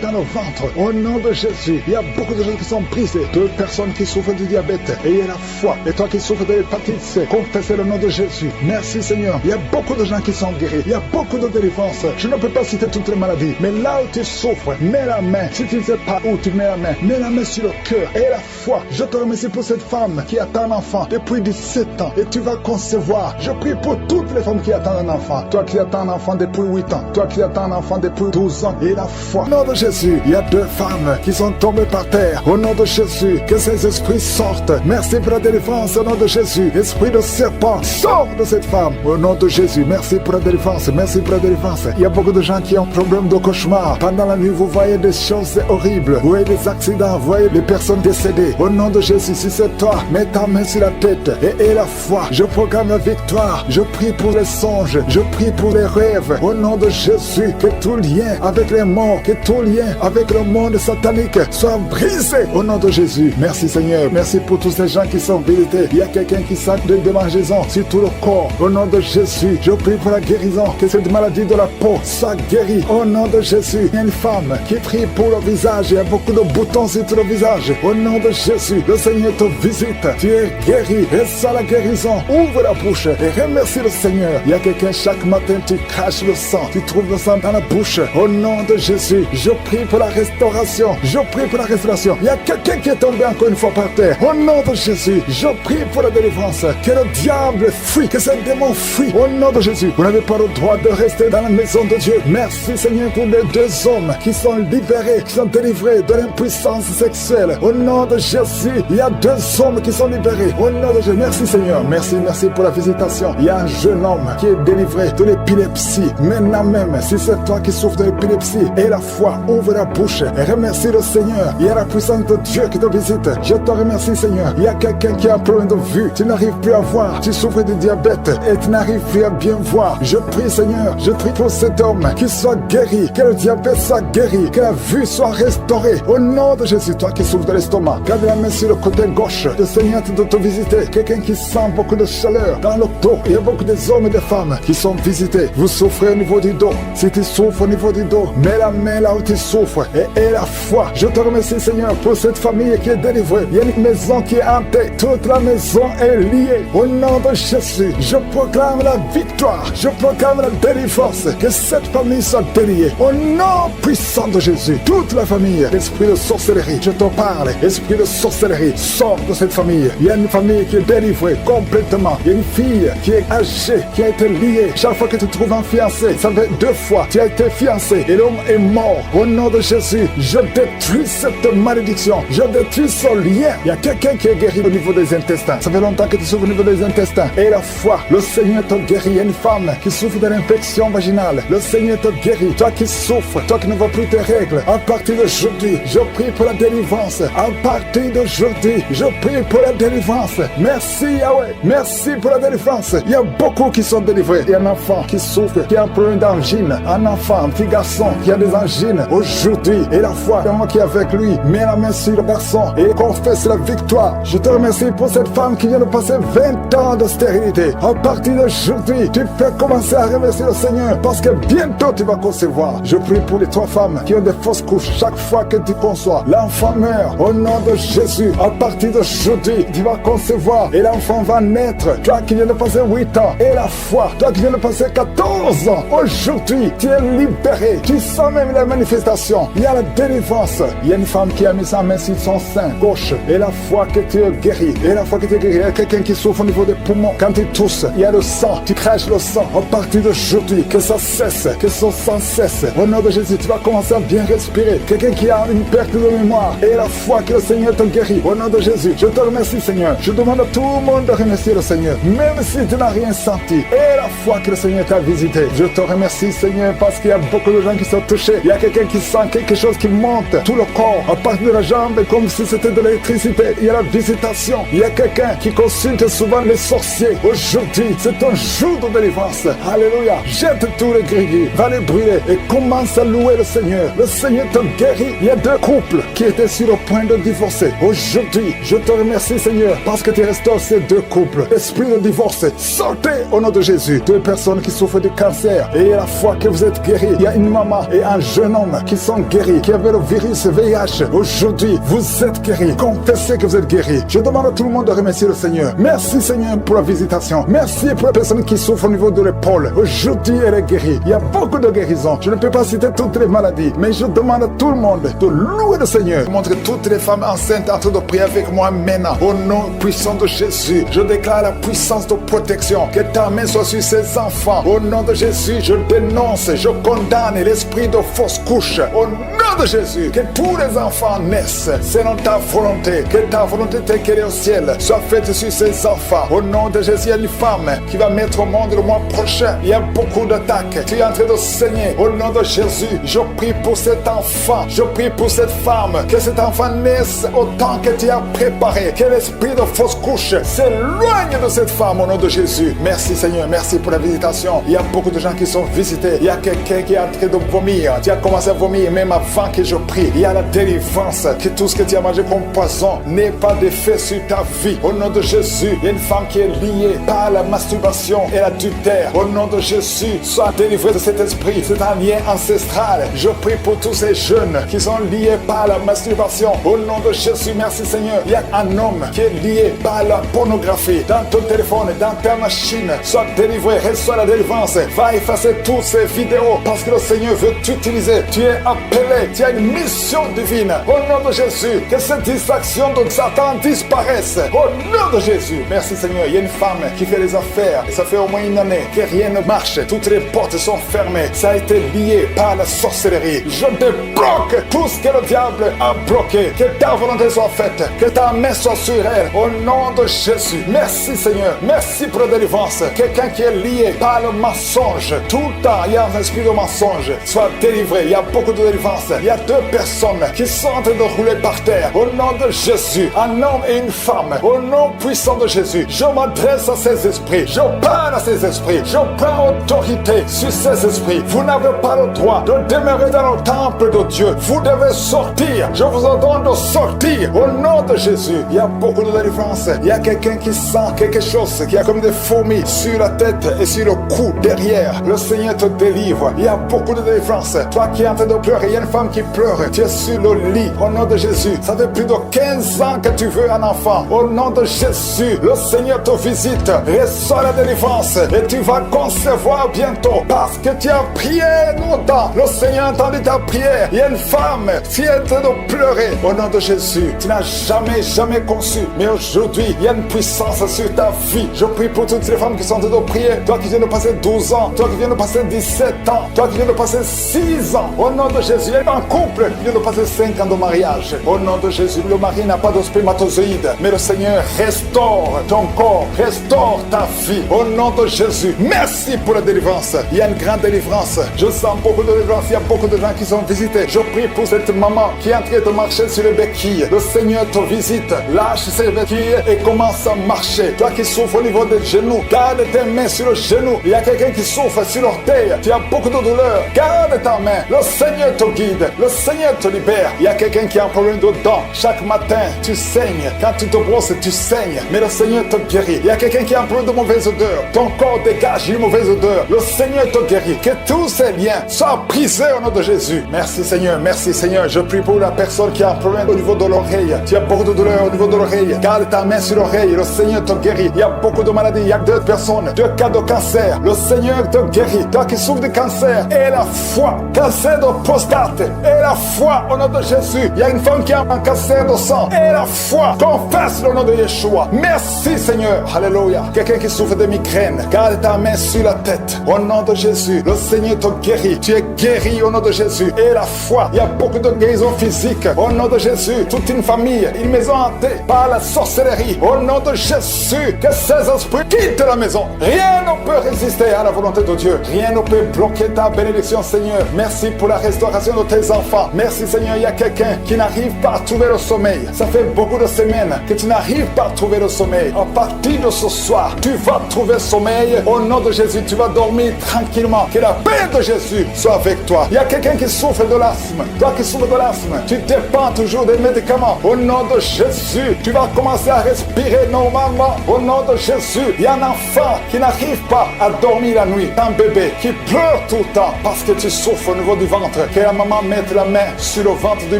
dans le ventre. Au nom de Jésus, il y a beaucoup de gens qui sont brisés. Deux personnes qui souffrent du diabète. Ayez la foi. Et toi qui souffres de l'hépatite C, confessez le nom de Jésus. Merci Seigneur. Il y a beaucoup de gens qui sont guéris. Il y a beaucoup de délivrances. Je ne peux pas citer toutes les maladies. Mais là où tu souffres, mets la main. Si tu ne sais pas où tu mets la main sur le cœur. Et la foi. Je te remercie pour cette femme qui attend un enfant depuis 17 ans. Et tu vas concevoir. Je prie pour toutes les femmes qui attendent un enfant. Toi qui attends un enfant depuis 8 ans. Toi qui attends un enfant depuis 12 ans. Et la foi. Au nom de Jésus, il y a 2 femmes qui sont tombées par terre. Au nom de Jésus, que ces esprits sortent. Merci pour la délivrance. Au nom de Jésus, esprit de serpent, sors de cette femme. Au nom de Jésus, merci pour la délivrance. Merci pour la délivrance. Il y a beaucoup de gens qui ont problème de cauchemar. Pendant la nuit, vous voyez des choses horribles. Vous voyez des accidents. Vous voyez des personnes décédées. Au nom de Jésus, si c'est toi, mets ta main sur la tête et la foi. Je proclame la victoire. Je prie pour les songes. Je prie pour les rêves. Au nom de Jésus, que tout lien avec les morts, que tout lien avec le monde satanique soit brisé. Au nom de Jésus. Merci Seigneur. Merci pour tous ces gens qui sont visités. Il y a quelqu'un qui sent de démangeaisons sur tout le corps. Au nom de Jésus, je prie pour la guérison. Que cette maladie de la peau soit guérie. Au nom de Jésus, il y a une femme qui prie pour le visage. Il y a beaucoup de boutons sur tout le visage. Au nom de Jésus, le Seigneur te visite. Tu es guéri. Et ça la guérison. Ouvre la bouche et remercie le Seigneur. Il y a quelqu'un chaque matin, tu craches le sang. Tu trouves le sang dans la bouche. Au nom de Jésus, je prie pour la restauration. Je prie pour la restauration. Il y a quelqu'un qui est tombé encore une fois par terre. Au nom de Jésus, je prie pour la délivrance. Que le diable fuit, que ce démon fuit. Au nom de Jésus, vous n'avez pas le droit de rester dans la maison de Dieu. Merci Seigneur pour les 2 hommes qui sont libérés, qui sont délivrés de l'impuissance sexuelle. Au nom de Jésus, il y a 2 hommes qui sont libérés. Au nom de Jésus, merci Seigneur. Merci pour la visitation. Il y a un jeune homme qui est délivré de l'épilepsie. Maintenant même, si c'est toi qui souffres de l'épilepsie, et la foi, ouvre la bouche et remercie le Seigneur. Il y a la puissance de Dieu qui te visite. Je te remercie Seigneur. Il y a quelqu'un qui a un problème de vue. Tu n'arrives plus à voir. Tu souffres de diabète et tu n'arrives plus à bien voir. Je prie Seigneur. Je prie pour cet homme qui soit guéri. Que le diabète soit guéri. Que la vue soit restaurée. Au nom de Jésus, toi qui souffres de l'estomac, garde la main sur le côté gauche. Le Seigneur de te visiter. Quelqu'un qui sent beaucoup de chaleur dans le dos. Il y a beaucoup d'hommes et de femmes qui sont visités. Vous souffrez au niveau du dos. Si tu souffres au niveau du dos, mets la main là où tu souffres et la foi. Je te remercie Seigneur pour cette famille qui est délivrée. Il y a une maison qui est hantée. Toute la maison est liée. Au nom de Jésus, je proclame la victoire. Je proclame la délivrance. Que cette famille soit déliée. Au nom puissant de Jésus, toute la famille, l'esprit de sorcellerie, je te parle. Esprit de sorcellerie, sors de cette famille. Il y a une famille qui est délivrée complètement. Il y a une fille qui est âgée, qui a été liée. Chaque fois que tu trouves un fiancé, ça fait 2 fois, tu as été fiancé et l'homme est mort. Au nom de Jésus, je détruis cette malédiction. Je détruis ce lien. Il y a quelqu'un qui est guéri au niveau des intestins. Ça fait longtemps que tu souffres au niveau des intestins. Et la foi, le Seigneur te guérit. Il y a une femme qui souffre de l'infection vaginale. Le Seigneur te guérit. Toi qui souffres, toi qui ne vois plus tes règles, à partir d'aujourd'hui, je prie pour la délivrance. À partir d'aujourd'hui, je prie pour la délivrance. Merci Yahweh. Merci pour la délivrance. Il y a beaucoup qui sont délivrés. Il y a un enfant qui souffre, qui a un problème d'angine. Un enfant, un petit garçon qui a des angines aujourd'hui. Et la foi, le moment qui est avec lui, met la main sur le garçon et confesse la victoire. Je te remercie pour cette femme qui vient de passer 20 ans de stérilité. À partir d'aujourd'hui, tu peux commencer à remercier le Seigneur parce que bientôt tu vas concevoir. Je prie pour les 3 femmes qui ont des fausses couches. Chaque fois que tu conçois, l'enfant meurt. Au nom de Jésus, à partir d'aujourd'hui, tu vas concevoir et l'enfant va naître. Toi qui viens de passer 8 ans et la foi, toi qui viens de passer 14 ans, aujourd'hui, tu es libéré. Tu sens même la manifestation. Il y a la délivrance. Il y a une femme qui a mis sa main sur son sein gauche et la foi que tu es guéri. Et la foi que tu es guéri, il y a quelqu'un qui souffre au niveau des poumons. Quand tu tousses, il y a le sang. Tu craches le sang. À partir d'aujourd'hui, que ça cesse, que son sang cesse. Au nom de Jésus, tu vas commencer à bien respirer. Quelqu'un qui a une perte de mémoire et la foi que le Seigneur te guérit. Au nom de Jésus, je te remercie Seigneur. Je demande à tout le monde de remercier le Seigneur, même si tu n'as rien senti. Et la foi que le Seigneur t'a visité. Je te remercie Seigneur parce qu'il y a beaucoup de gens qui sont touchés. Il y a quelqu'un qui sent quelque chose qui monte tout le corps, à partir de la jambe, comme si c'était de l'électricité, il y a la visitation. Il y a quelqu'un qui consulte souvent les sorciers. Aujourd'hui, c'est un jour de délivrance. Alléluia. Jette tous les gris, va les brûler et commence à louer le Seigneur. Le Seigneur te guérit. Il y a 2 couples qui étaient sur le point de divorcer. Aujourd'hui, je te remercie, Seigneur, parce que tu restaures ces 2 couples. Esprit de divorce, sortez au nom de Jésus. 2 personnes qui souffrent de cancer et à la fois que vous êtes guéris, il y a une maman et un jeune homme qui sont guéris, qui avaient le virus VIH. Aujourd'hui, vous êtes guéris. Confessez que vous êtes guéris. Je demande à tout le monde de remercier le Seigneur. Merci, Seigneur, pour la visitation. Merci pour la personne qui souffre au niveau de l'épaule. Aujourd'hui, elle est guérie. Il y a beaucoup de guérisons. Je ne peux pas citer toutes les maladies, mais je demande à tout le monde de louer le Seigneur. Montre toutes les femmes enceintes en train de prier avec moi maintenant. Au nom puissant de Jésus, je déclare la puissance de protection. Que ta main soit sur ces enfants. Au nom de Jésus, je dénonce, je condamne l'esprit de fausse couche. Au nom de Jésus, que tous les enfants naissent selon ta volonté. Que ta volonté telle qu'elle est au ciel soit faite sur ces enfants. Au nom de Jésus, il y a une femme qui va mettre au monde le mois prochain. Il y a beaucoup d'attaques. Tu es en train de saigner. Au nom de Jésus, je prie pour cet enfant. Je prie pour cette femme. Que cet enfant naisse autant que tu as préparé. Que l'esprit de fausse couche s'éloigne de cette femme au nom de Jésus. Merci Seigneur, merci pour la visitation. Il y a beaucoup de gens qui sont visités. Il y a quelqu'un qui est en train de vomir. Tu as commencé à vomir même avant que je prie. Il y a la délivrance. Que tout ce que tu as mangé comme poison n'ait pas d'effet sur ta vie. Au nom de Jésus, il y a une femme qui est liée par la masturbation et l'adultère. Au nom de Jésus, sois délivré de cet esprit. C'est un lien ancestral. Je prie pour tous ces jeunes qui sont liés par la masturbation. Au nom de Jésus, merci Seigneur. Il y a un homme qui est lié par la pornographie. Dans ton téléphone, dans ta machine, sois délivré, reçois la délivrance. Va effacer toutes ces vidéos parce que le Seigneur veut t'utiliser. Tu es appelé, tu as une mission divine. Au nom de Jésus, que cette distraction de Satan disparaisse. Au nom de Jésus, merci Seigneur. Il y a une femme qui fait les affaires. Ça fait au moins une année que rien ne marche. Toutes les portes sont fermées. Ça a été lié par la sorcellerie. Je débloque tout ce que le diable a bloqué. Que ta volonté soit faite. Que ta main soit sur elle. Au nom de Jésus. Merci Seigneur. Merci pour la délivrance. Quelqu'un qui est lié par le mensonge. Tout le temps, il y a un esprit de mensonge. Sois délivré. Il y a beaucoup de délivrance. Il y a 2 personnes qui sont en train de rouler par terre. Au nom de Jésus. Un homme et une femme. Au nom puissant de Jésus. Je m'adresse à ces esprits. Je parle à ces esprits. Je prends autorité sur ces esprits. Vous n'avez pas le droit de demeurer dans le temple de Dieu. Vous devez sortir. Je vous ordonne de sortir. Au nom de Jésus. Il y a beaucoup de délivrance. Il y a quelqu'un qui sent quelque chose qui a comme des fourmis sur la tête et sur le cou derrière. Le Seigneur te délivre. Il y a beaucoup de délivrance. Toi qui es en train de pleurer, il y a une femme qui pleure. Tu es sur le lit. Au nom de Jésus. Ça fait plus de 15 ans que tu veux un enfant. Au nom de Jésus, le Seigneur te visite. Reçois la délivrance et tu vas concevoir bientôt parce que tu as prié longtemps. Le Seigneur a entendu ta prière. Il y a une femme qui est en train de pleurer. Au nom de Jésus, tu n'as jamais conçu. Mais aujourd'hui, il y a une puissance sur ta vie. Je prie pour toutes les femmes qui sont en train de prier. Toi qui viens de passer 12 ans, toi qui viens de passer 17 ans, toi qui viens de passer 6 ans. Au nom de Jésus, il y a un couple qui vient de passer 5 ans de mariage. Au nom de Jésus, le mari n'a pas de spermatozoïde, mais le Seigneur restaure ton corps, restaure ta vie. Au nom de Jésus, merci pour la délivrance. Il y a une grande délivrance. Je sens beaucoup de délivrance. Il y a beaucoup de gens qui sont visités. Je prie pour cette maman qui est en train de marcher sur les béquilles. Le Seigneur te visite. Lâche ses béquilles et commence à marcher. Toi qui souffres au niveau des genoux, garde tes mains sur le genou. Il y a quelqu'un qui souffre sur l'orteil. Tu as beaucoup de douleur. Garde ta main. Le Seigneur te guide. Le Seigneur te libère. Il y a quelqu'un qui a un problème de dents. Chaque matin, tu saignes. Quand tu te brosses, tu saignes. Mais le Seigneur te guérit. Il y a quelqu'un qui a un problème de mauvaise odeur. Ton corps dégage une mauvaise odeur. Le Seigneur te guérit. Que tous ces liens soient brisés au nom de Jésus. Merci Seigneur. Merci Seigneur. Je prie pour la personne qui a un problème au niveau de l'oreille. Tu as beaucoup de douleur au niveau de l'oreille. Garde ta main sur l'oreille. Le Seigneur te guérit. Il y a beaucoup de maladies. Il y a 2 personnes, 2 cas de cancer. Le Seigneur te guérit. Toi qui souffres de cancer, et la foi. Cancer de prostate, et la foi au nom de Jésus. Il y a une femme qui a un cancer de sang, et la foi. Confesse le nom de Yeshua. Merci Seigneur. Alléluia. Quelqu'un qui souffre de migraine, garde ta main sur la tête. Au nom de Jésus, le Seigneur te guérit. Tu es guéri au nom de Jésus. Et la foi. Il y a beaucoup de guérisons physiques. Au nom de Jésus, toute une famille, une maison hantée par la sorcellerie. Au nom de Jésus, que ces esprits quittent la maison. Rien ne peut résister à la volonté de Dieu. Rien ne peut bloquer ta bénédiction, Seigneur. Merci pour la restauration de tes enfants. Merci, Seigneur. Il y a quelqu'un qui n'arrive pas à trouver le sommeil. sommeil. Ça fait beaucoup de semaines que tu n'arrives pas à trouver le sommeil. À partir de ce soir, tu vas trouver le sommeil. Au nom de Jésus, tu vas dormir tranquillement. Que la paix de Jésus soit avec toi. Il y a quelqu'un qui souffre de l'asthme. Toi qui souffres de l'asthme, tu dépends toujours des médicaments. Au nom de Jésus, tu vas commencer à respirer normalement. Au nom de Jésus, il y a un enfant qui n'arrive pas à dormir la nuit. Un bébé qui pleure tout le temps parce que tu souffres au niveau du ventre. Que la maman mette la main sur le ventre du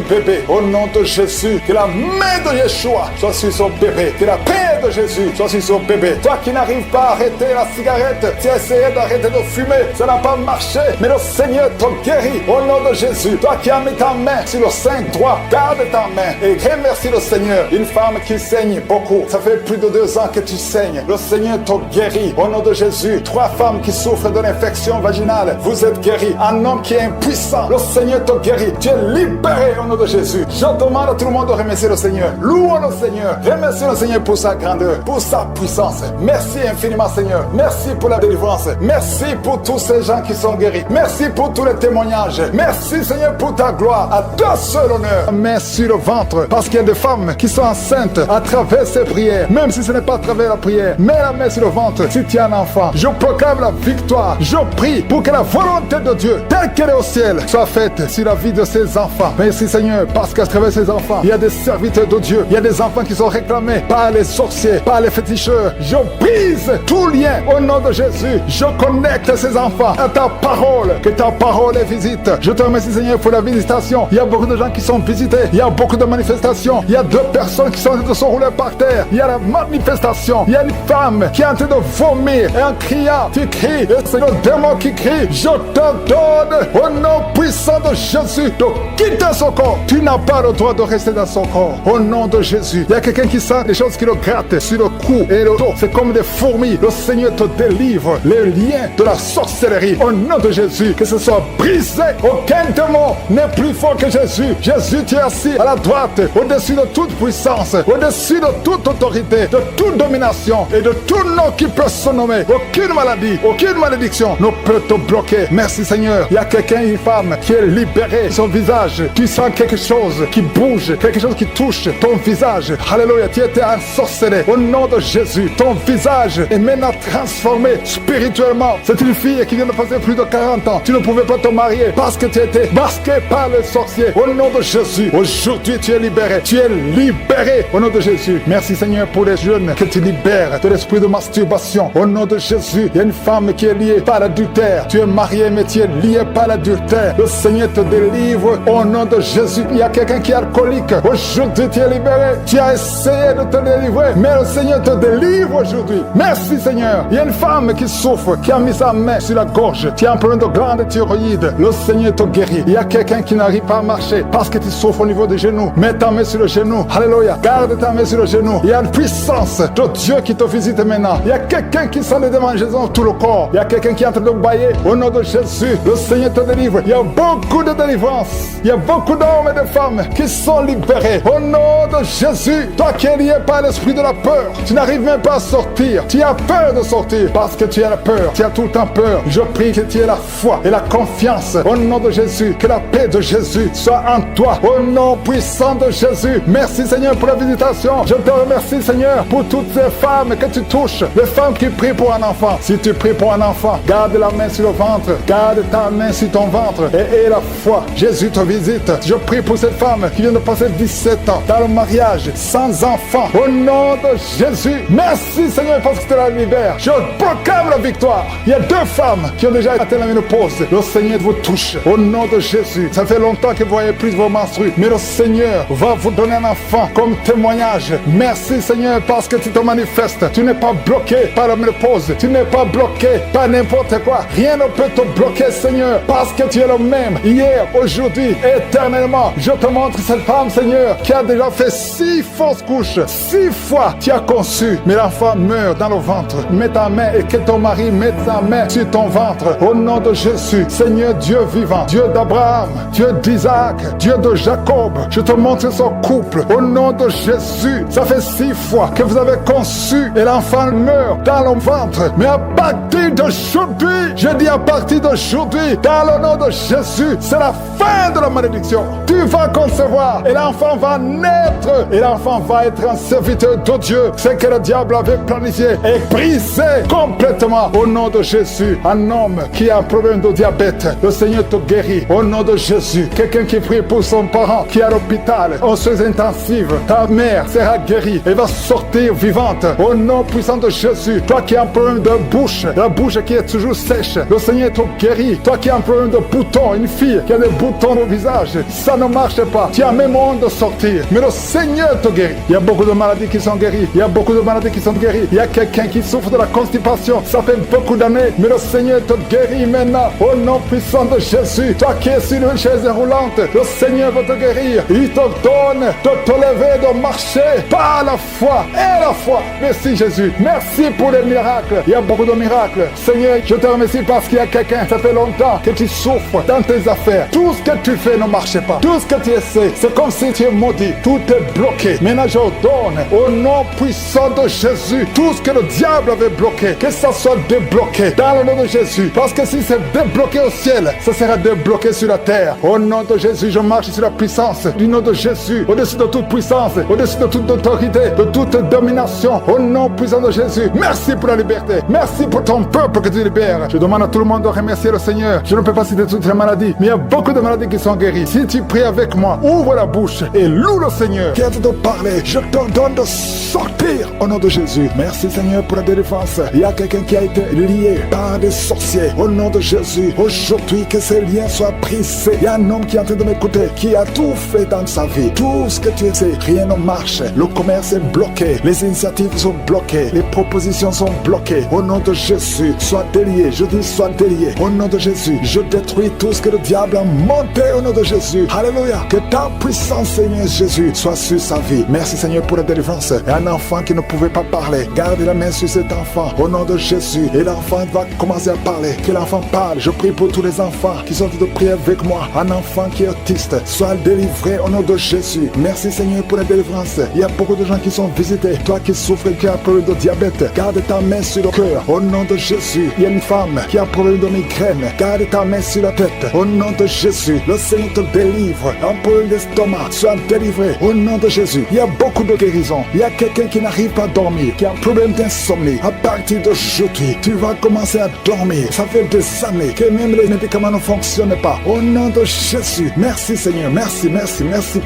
bébé. Au nom de Jésus, que la main de Yeshua soit sur son bébé. Que la paix de Jésus soit sur son bébé. Toi qui n'arrives pas à arrêter la cigarette, tu as essayé d'arrêter de fumer, ça n'a pas marché, mais le Seigneur te guérit au nom de Jésus. Toi qui as mis ta main sur le sein droit, garde ta main et remercie le Seigneur. Une femme qui saigne beaucoup, ça fait plus de 2 ans que tu saignes, le Seigneur te guérit au nom de Jésus. 3 femmes qui souffrent de l'infection vaginale, vous êtes guéris. Un homme qui est impuissant, le Seigneur te guérit. Tu es libéré au nom de Jésus. Je demande à tout le monde de remercier le Seigneur. Louons le Seigneur. Remercie le Seigneur pour sa grandeur, pour sa puissance. Merci infiniment Seigneur. Merci pour la délivrance. Merci pour tous ces gens qui sont guéris. Merci pour tous les témoignages. Merci Seigneur pour ta gloire. À toi seul honneur. Main sur le ventre, parce qu'il y a des femmes qui sont enceintes à travers ces prières. Même si ce n'est pas à travers la prière, mets la main sur le ventre si tu as un enfant. Je proclame la victoire. Je prie pour que la volonté de Dieu, telle qu'elle est au ciel, soit faite sur la vie de ces enfants. Merci Seigneur, parce qu'à travers ces enfants, il y a des serviteurs de Dieu. Il y a des enfants qui sont réclamés par les sorciers, par les féticheurs. Je brise tout lien au nom de Jésus. Je connecte ces enfants à ta parole. Que ta parole les visite. Je te remercie Seigneur pour la visitation. Il y a beaucoup de gens qui sont visités. Il y a beaucoup de manifestations. Il y a 2 personnes qui sont en train de se rouler par terre. Il y a la manifestation. Il y a une femme qui est en train de vomir. Et en criant, tu cries. Et c'est le démon qui crie. Je te donne au nom puissant de Jésus de quitter son corps. Tu n'as pas le droit de rester dans son corps. Au nom de Jésus. Il y a quelqu'un qui sent des choses qui le grattent sur le cou et le dos. C'est comme des fourmis. Le Seigneur te délivre les liens de la sorcellerie. Au nom de Jésus, que ce soit brisé. Aucun démon n'est plus fort que Jésus. Jésus, tu es assis à la droite, au-dessus de toute puissance, au-dessus de toute autorité, de toute domination et de tout nom qui peut se nommer. Aucune maladie, aucune malédiction ne peut te bloquer. Merci Seigneur. Il y a quelqu'un, une femme qui est libérée. Son visage, tu sens quelque chose qui bouge, quelque chose qui touche ton visage. Alléluia, tu étais ensorcelé. Au nom de Jésus, ton visage est maintenant transformé spirituellement. C'est une fille qui vient de passer plus de 40 ans. Tu ne pouvais pas te marier parce que tu étais masqué par les sorciers. Au nom de Jésus, aujourd'hui tu es libéré. Tu es libéré au nom de Jésus. Merci Seigneur pour les jeunes que tu libères de l'esprit de masturbation. Au nom de Jésus, il y a une femme qui est liée par l'adultère. Tu es marié mais tu es lié par l'adultère. Le Seigneur te délivre au nom de Jésus. Il y a quelqu'un qui est alcoolique. Aujourd'hui tu es libéré. Tu as essayé de te délivrer, mais le Seigneur te délivre aujourd'hui. Merci Seigneur. Il y a une femme qui souffre, qui a mis sa main sur la gorge. Tu as un problème de glande thyroïde. Le Seigneur te guérit. Il y a quelqu'un qui n'arrive pas à marcher parce que tu souffres au niveau des genoux. Mets ta main sur le genou. Alléluia. Garde ta main sur le genou. Il y a une puissance de Dieu qui te visite maintenant. Il y a quelqu'un qui sent des démangeaisons dans tout le corps. Il y a quelqu'un qui est en train de bailler. Au nom de Jésus, le Seigneur te délivre. Il y a beaucoup de délivrance. Il y a beaucoup d'hommes et de femmes qui sont libérés. Au nom de Jésus, toi qui es lié par l'esprit de la peur, tu n'arrives même pas à sortir. Tu as peur de sortir parce que tu as la peur. Tu as tout le temps peur. Je prie que tu aies la foi et la confiance. Au nom de Jésus, que la paix de Jésus soit en toi. Au nom puissant de Jésus. Merci Seigneur pour la visitation. Je te remercie Seigneur pour toutes ces femmes que tu touches. Les femmes qui prient pour un enfant. Si tu pries pour un enfant, garde la main sur le ventre. Garde ta main sur ton ventre et aie la foi. Jésus te visite. Je prie pour cette femme qui vient de passer 17 ans dans le mariage, sans enfant. Au nom de Jésus, merci Seigneur parce que tu la libères. Je proclame la victoire. Il y a 2 femmes qui ont déjà atteint la ménopause. Le Seigneur vous touche. Au nom de Jésus, ça fait longtemps que vous voyez plus vos menstrues, mais le Seigneur va vous donner un enfant comme témoignage. Merci Seigneur parce que tu te manifestes. Tu n'es pas bloqué par la ménopause. Tu n'es pas bloqué par n'importe quoi. Rien ne peut te bloquer Seigneur parce que tu es le même hier, aujourd'hui, éternellement. Je te montre cette femme Seigneur qui a déjà fait 6 fausses couches. 6 fois tu as conçu, mais l'enfant meurt dans le ventre. Mets ta main et que ton mari mette sa main sur ton ventre. Au nom de Jésus, Seigneur Dieu vivant, Dieu d'Abraham, Dieu d'Isaac, Dieu de Jacob, je te montre son couple. Au nom de Jésus, ça fait 6 fois que vous avez conçu et l'enfant meurt dans le ventre. Mais à partir d'aujourd'hui, je dis à partir d'aujourd'hui, dans le nom de Jésus, c'est la fin fin de la malédiction. Tu vas concevoir et l'enfant va naître et l'enfant va être un serviteur de Dieu. Ce que le diable avait planifié est brisé complètement au nom de Jésus. Un homme qui a un problème de diabète, le Seigneur te guérit au nom de Jésus. Quelqu'un qui prie pour son parent qui est à l'hôpital, aux soins intensifs, ta mère sera guérie et va sortir vivante au nom puissant de Jésus. Toi qui as un problème de bouche, la bouche qui est toujours sèche, le Seigneur te guérit. Toi qui as un problème de boutons, une fille qui a des boutons au visage, ça ne marche pas. Tu as même honte de sortir, mais le Seigneur te guérit. Il y a beaucoup de maladies qui sont guéries. Il y a beaucoup de maladies qui sont guéries. Il y a quelqu'un qui souffre de la constipation. Ça fait beaucoup d'années, mais le Seigneur te guérit maintenant au nom puissant de Jésus. Toi qui es sur une chaise roulante, le Seigneur va te guérir. Il te donne de te lever, de marcher par la foi et la foi. Merci Jésus. Merci pour les miracles. Il y a beaucoup de miracles. Seigneur, je te remercie parce qu'il y a quelqu'un, ça fait longtemps que tu souffres dans tes affaires. Tout ce que tu fais ne marche pas. Tout ce que tu essaies, c'est comme si tu es maudit. Tout est bloqué. Maintenant, je ordonne au nom puissant de Jésus, tout ce que le diable avait bloqué, que ça soit débloqué dans le nom de Jésus. Parce que si c'est débloqué au ciel, ça sera débloqué sur la terre. Au nom de Jésus, je marche sur la puissance du nom de Jésus, au-dessus de toute puissance, au-dessus de toute autorité, de toute domination. Au nom puissant de Jésus, merci pour la liberté. Merci pour ton peuple que tu libères. Je demande à tout le monde de remercier le Seigneur. Je ne peux pas citer toutes les maladies, mais il y a beaucoup de maladies qui sont guéries. Si tu pries avec moi, ouvre la bouche et loue le Seigneur qui a de parler. Je t'ordonne de sortir au nom de Jésus. Merci Seigneur pour la délivrance. Il y a quelqu'un qui a été lié par des sorciers au nom de Jésus. Aujourd'hui, que ces liens soient brisés. Il y a un homme qui est en train de m'écouter, qui a tout fait dans sa vie. Tout ce que tu sais, rien ne marche. Le commerce est bloqué. Les initiatives sont bloquées. Les propositions sont bloquées. Au nom de Jésus, sois délié. Je dis sois délié. Au nom de Jésus, je détruis tout ce que le diable a monté au nom de Jésus. Alléluia. Que ta puissance, Seigneur Jésus, soit sur sa vie. Merci Seigneur pour la délivrance. Et un enfant qui ne pouvait pas parler, garde la main sur cet enfant au nom de Jésus. Et l'enfant va commencer à parler. Que l'enfant parle. Je prie pour tous les enfants qui sont en train de prier avec moi. Un enfant qui est autiste, soit délivré au nom de Jésus. Merci Seigneur pour la délivrance. Il y a beaucoup de gens qui sont visités. Toi qui souffres et qui as un problème de diabète, garde ta main sur le cœur au nom de Jésus. Il y a une femme qui a un problème de migraine, garde ta main sur la tête au nom de Jésus. Le Seigneur te délivre. Un problème d'estomac, sois délivré au nom de Jésus. Il y a beaucoup de guérisons. Il y a quelqu'un qui n'arrive pas à dormir, qui a un problème d'insomnie. À partir d'aujourd'hui, tu vas commencer à dormir. Ça fait des années que même les médicaments ne fonctionnent pas. Au nom de Jésus, merci Seigneur, merci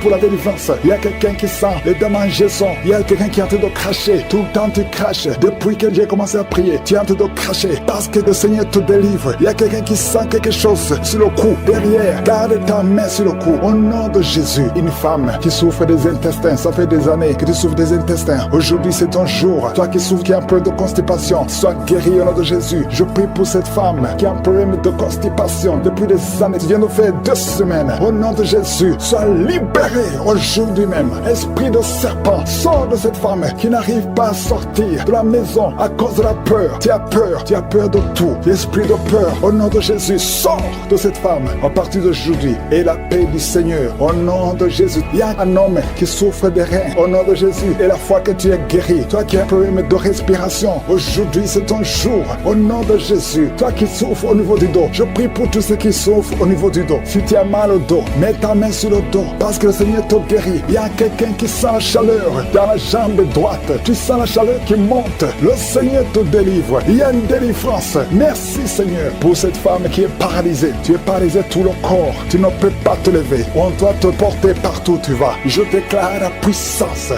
pour la délivrance. Il y a quelqu'un qui sent les démangeaisons. Il y a quelqu'un qui est en train de cracher. Tout le temps tu craches. Depuis que j'ai commencé à prier, tu es en train de cracher parce que le Seigneur te délivre. Il y a quelqu'un qui sent quelque chose sur le cou, derrière. Garde ta main sur le cou. Au nom de Jésus, une femme qui souffre des intestins, ça fait des années que tu souffres des intestins. Aujourd'hui, c'est ton jour. Toi qui souffres, qui a un problème de constipation, sois guéri au nom de Jésus. Je prie pour cette femme qui a un problème de constipation depuis des années. Tu viens de faire 2 semaines. Au nom de Jésus, sois libéré aujourd'hui même. Esprit de serpent, sors de cette femme qui n'arrive pas à sortir de la maison à cause de la peur. Tu as peur de tout. Esprit de peur, au nom de Jésus, sors de cette femme à partir d'aujourd'hui. Et la paix du Seigneur, au nom de Jésus. Il y a un homme qui souffre des reins, au nom de Jésus. Et la fois que tu es guéri, toi qui as un problème de respiration, aujourd'hui c'est ton jour, au nom de Jésus. Toi qui souffres au niveau du dos, je prie pour tous ceux qui souffrent au niveau du dos. Si tu as mal au dos, mets ta main sur le dos, parce que le Seigneur te guérit. Il y a quelqu'un qui sent la chaleur dans la jambe droite. Tu sens la chaleur qui monte. Le Seigneur te délivre. Il y a une délivrance. Merci Seigneur pour cette femme qui est paralysée. Tu es paralysé tout le corps. Tu ne peux pas te lever. On doit te porter partout où tu vas. Je déclare la puissance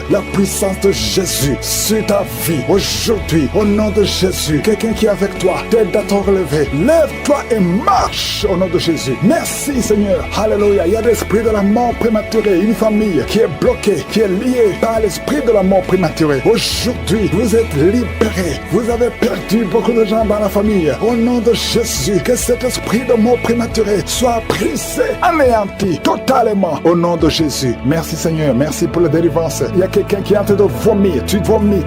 de Jésus sur ta vie. Aujourd'hui, au nom de Jésus, quelqu'un qui est avec toi, t'aide à te relever. Lève-toi et marche au nom de Jésus. Merci Seigneur. Alléluia. Il y a l'esprit de la mort prématurée. Une famille qui est bloquée, qui est liée par l'esprit de la mort prématurée. Aujourd'hui, vous êtes libérés. Vous avez perdu beaucoup de gens dans la famille. Au nom de Jésus, que cet esprit de mort prématurée soit brisé, anéanti totalement. Au nom de Jésus. Merci Seigneur. Merci pour la délivrance. Il y a quelqu'un qui est en train de vomir. Tu vomis.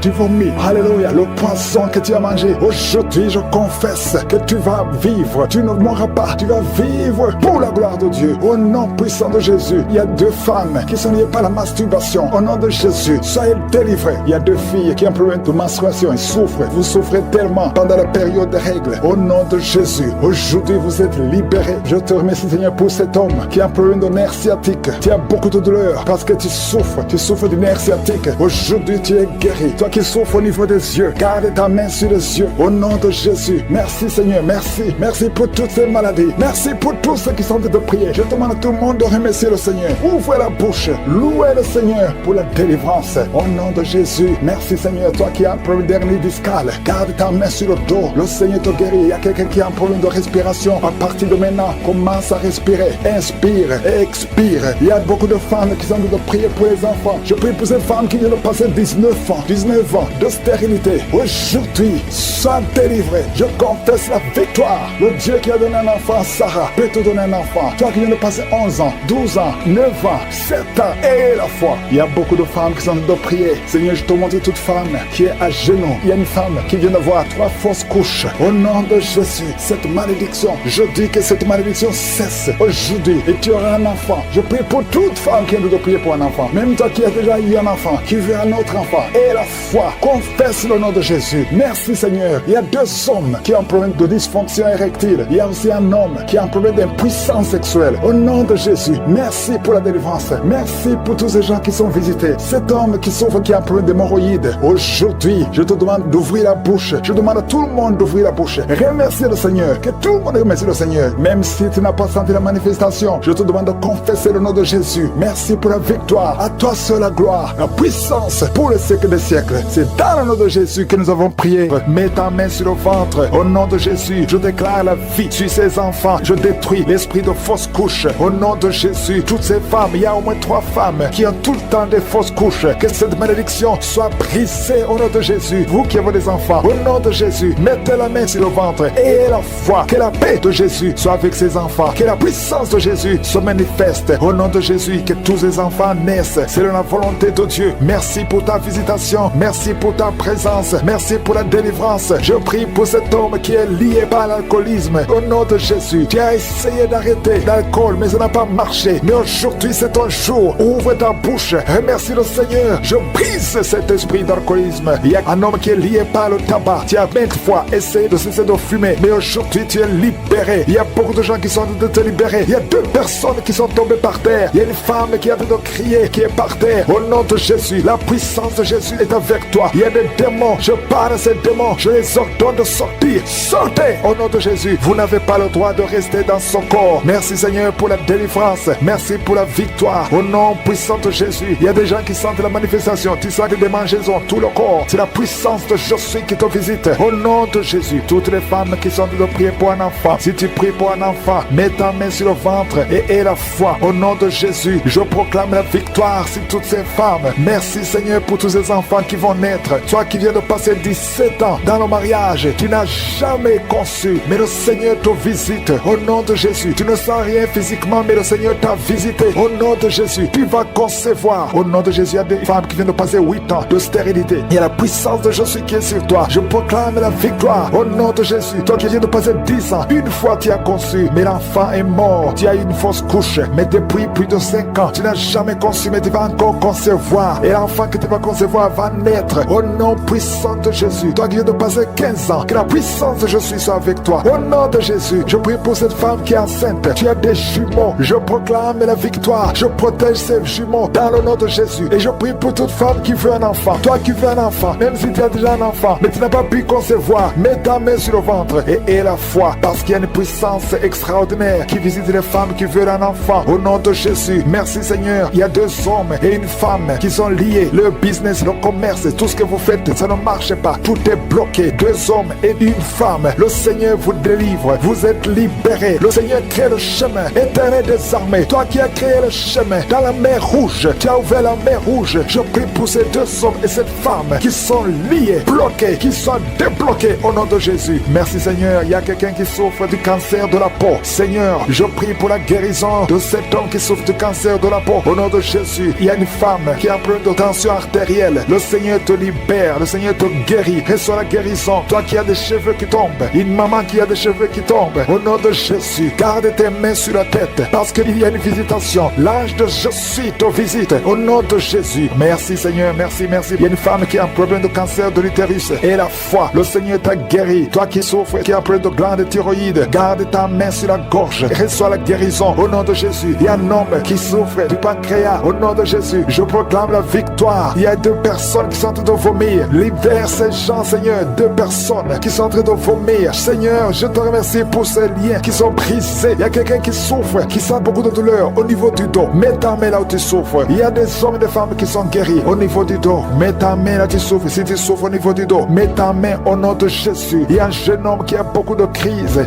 Alléluia. Le poisson que tu as mangé. Aujourd'hui, je confesse que tu vas vivre. Tu ne mourras pas. Tu vas vivre pour la gloire de Dieu. Au nom puissant de Jésus. Il y a 2 femmes qui sont liées par la masturbation. Au nom de Jésus, soyez délivrés. Il y a 2 filles qui ont un problème de menstruation. Elles souffrent. Vous souffrez tellement pendant la période des règles. Au nom de Jésus, aujourd'hui, vous êtes libérés. Je te remercie, Seigneur, pour pour cet homme qui a un problème de nerf sciatique. Tu as beaucoup de douleur parce que tu souffres du nerf sciatique. Aujourd'hui, tu es guéri. Toi qui souffres au niveau des yeux, garde ta main sur les yeux. Au nom de Jésus, merci Seigneur, merci. Merci pour toutes ces maladies. Merci pour tous ceux qui sont en train de prier. Je demande à tout le monde de remercier le Seigneur. Ouvrez la bouche, louez le Seigneur pour la délivrance. Au nom de Jésus, merci Seigneur. Toi qui as un problème d'hernie discale, garde ta main sur le dos. Le Seigneur te guérit. Il y a quelqu'un qui a un problème de respiration. À partir de maintenant, commence à respirer. Inspire et expire. Il y a beaucoup de femmes qui sont en train de prier pour les enfants. Je prie pour ces femmes qui viennent de passer 19 ans de stérilité. Aujourd'hui, sois délivré. Je confesse la victoire. Le Dieu qui a donné un enfant à Sarah peut te donner un enfant. Toi qui viens de passer 11 ans, 12 ans, 9 ans, 7 ans, et la foi. Il y a beaucoup de femmes qui sont en train de prier. Seigneur, je te montre toute femme qui est à genoux. Il y a une femme qui vient d'avoir 3 fausses couches. Au nom de Jésus, cette malédiction, je dis que cette malédiction cesse aujourd'hui et tu auras un enfant. Je prie pour toute femme qui vient de prier pour un enfant. Même toi qui as déjà eu un enfant, qui veut un autre enfant. Et la foi, confesse le nom de Jésus. Merci Seigneur. Il y a 2 hommes qui ont un problème de dysfonction érectile. Il y a aussi un homme qui a un problème d'impuissance sexuelle. Au nom de Jésus, merci pour la délivrance. Merci pour tous ces gens qui sont visités. Cet homme qui souffre, qui a un problème d'hémorroïdes. Aujourd'hui, je te demande d'ouvrir la bouche. Je demande à tout le monde d'ouvrir la bouche. Remercie le Seigneur. Que tout le monde remercie le Seigneur. Même si tu n'as pas senti la manifestation, je te demande de confesser le nom de Jésus. Merci pour la victoire. À toi seul la gloire, la puissance pour le siècle des siècles. C'est dans le nom de Jésus que nous avons prié. Mets ta main sur le ventre. Au nom de Jésus, je déclare la vie sur ces enfants. Je détruis l'esprit de fausses couches. Au nom de Jésus, toutes ces femmes, il y a au moins 3 femmes qui ont tout le temps des fausses couches. Que cette malédiction soit brisée au nom de Jésus. Vous qui avez des enfants, au nom de Jésus, mettez la main sur le ventre et la foi. Que la paix de Jésus soit avec ces enfants. Que la puissance de Jésus se manifeste. Au nom de Jésus, que tous ces enfants naissent. C'est la volonté de Dieu. Merci pour ta visitation. Merci pour ta présence. Merci pour la délivrance. Je prie pour cet homme qui est lié par l'alcoolisme. Au nom de Jésus, tu as essayé d'arrêter l'alcool, mais ça n'a pas marché. Mais aujourd'hui, c'est ton jour. Ouvre ta bouche. Remercie le Seigneur. Je brise cet esprit d'alcoolisme. Il y a un homme qui est lié par le tabac. Tu as 20 fois essayé de cesser de fumer, mais aujourd'hui, tu es libéré. Il y a beaucoup de gens qui sont en train de te libérer. Il y a 2 personnes qui sont tombées par terre. Il y a une femme qui est en train de crier, qui est par terre. Au nom de Jésus, la puissance de Jésus est avec toi. Il y a des démons. Je parle à ces démons. Je les ordonne de sortir. Sortez au nom de Jésus. Vous n'avez pas le droit de rester dans son corps. Merci Seigneur pour la délivrance. Merci pour la victoire. Au nom puissant de Jésus. Il y a des gens qui sentent la manifestation. Tu sens des démangeaisons tout le corps. C'est la puissance de Jésus qui te visite. Au nom de Jésus. Toutes les femmes qui sont en train de prier pour un enfant. Si tu pries pour un enfant, mets ta main sur le ventre et aie la foi. Au nom de Jésus, je proclame la victoire sur toutes ces femmes. Merci Seigneur pour tous ces enfants qui vont naître. Toi qui viens de passer 17 ans dans le mariage, tu n'as jamais conçu, mais le Seigneur te visite. Au nom de Jésus, tu ne sens rien physiquement, mais le Seigneur t'a visité. Au nom de Jésus, tu vas concevoir. Au nom de Jésus, il y a des femmes qui viennent de passer 8 ans de stérilité. Il y a la puissance de Jésus qui est sur toi. Je proclame la victoire. Au nom de Jésus, toi qui viens de passer 10 ans, une fois tu as conçu, mais l'enfant est mort. Tu as eu une fausse couche, mais depuis plus de 5 ans, tu n'as jamais conçu, mais tu vas encore concevoir. Et l'enfant que tu vas concevoir va naître. Au nom puissant de Jésus, toi qui viens de passer 15 ans, que la puissance de Jésus soit avec toi. Au nom de Jésus, je prie pour cette femme qui est enceinte. Tu as des jumeaux. Je proclame la victoire. Je protège ces jumeaux dans le nom de Jésus. Et je prie pour toute femme qui veut un enfant. Toi qui veux un enfant, même si tu as déjà un enfant, mais tu n'as pas pu concevoir, mets ta main sur le ventre et aie la foi. Parce qu'il y a une puissance extraordinaire qui visite les femmes qui veulent un enfant. Au nom de Jésus, merci Seigneur. Il y a 2 hommes et une femme qui sont liés. Le business, le commerce, tout ce que vous faites, ça ne marche pas. Tout est bloqué. 2 hommes et une femme. Le Seigneur vous délivre. Vous êtes libérés. Le Seigneur crée le chemin. Éternel des armées, toi qui as créé le chemin dans la mer rouge, tu as ouvert la mer rouge. Je prie pour ces 2 hommes et cette femme qui sont liés, bloqués, qui sont débloqués au nom de Jésus. Merci Seigneur. Il y a quelqu'un qui souffre du cancer de la peau. Seigneur, je prie pour la guérison de cet homme qui souffre du cancer de la peau. Au nom de Jésus, il y a une femme qui a un problème de tension artérielle. Le Seigneur te libère. Le Seigneur te guérit. Reçois la guérison. Toi qui as des cheveux qui tombent. Une maman qui a des cheveux qui tombent. Au nom de Jésus, garde tes mains sur la tête. Parce qu'il y a une visitation. L'ange de Jésus te visite. Au nom de Jésus. Merci Seigneur. Merci, merci. Il y a une femme qui a un problème de cancer de l'utérus. Et la foi. Le Seigneur t'a guéri. Toi qui souffres, qui a un problème de glande thyroïde. Garde ta main sur la gorge. reçois la guérison au nom de Jésus. Il y a un homme qui souffre du pancréas au nom de Jésus. Je proclame la victoire. Il y a 2 personnes qui sont en train de vomir. Libère ces gens, Seigneur. 2 personnes qui sont en train de vomir. Seigneur, je te remercie pour ces liens qui sont brisés. Il y a quelqu'un qui souffre, qui sent beaucoup de douleur au niveau du dos. Mets ta main là où tu souffres. Il y a des hommes et des femmes qui sont guéris au niveau du dos. Mets ta main là où tu souffres. Si tu souffres au niveau du dos, mets ta main au nom de Jésus. Il y a un jeune homme qui a beaucoup de crises,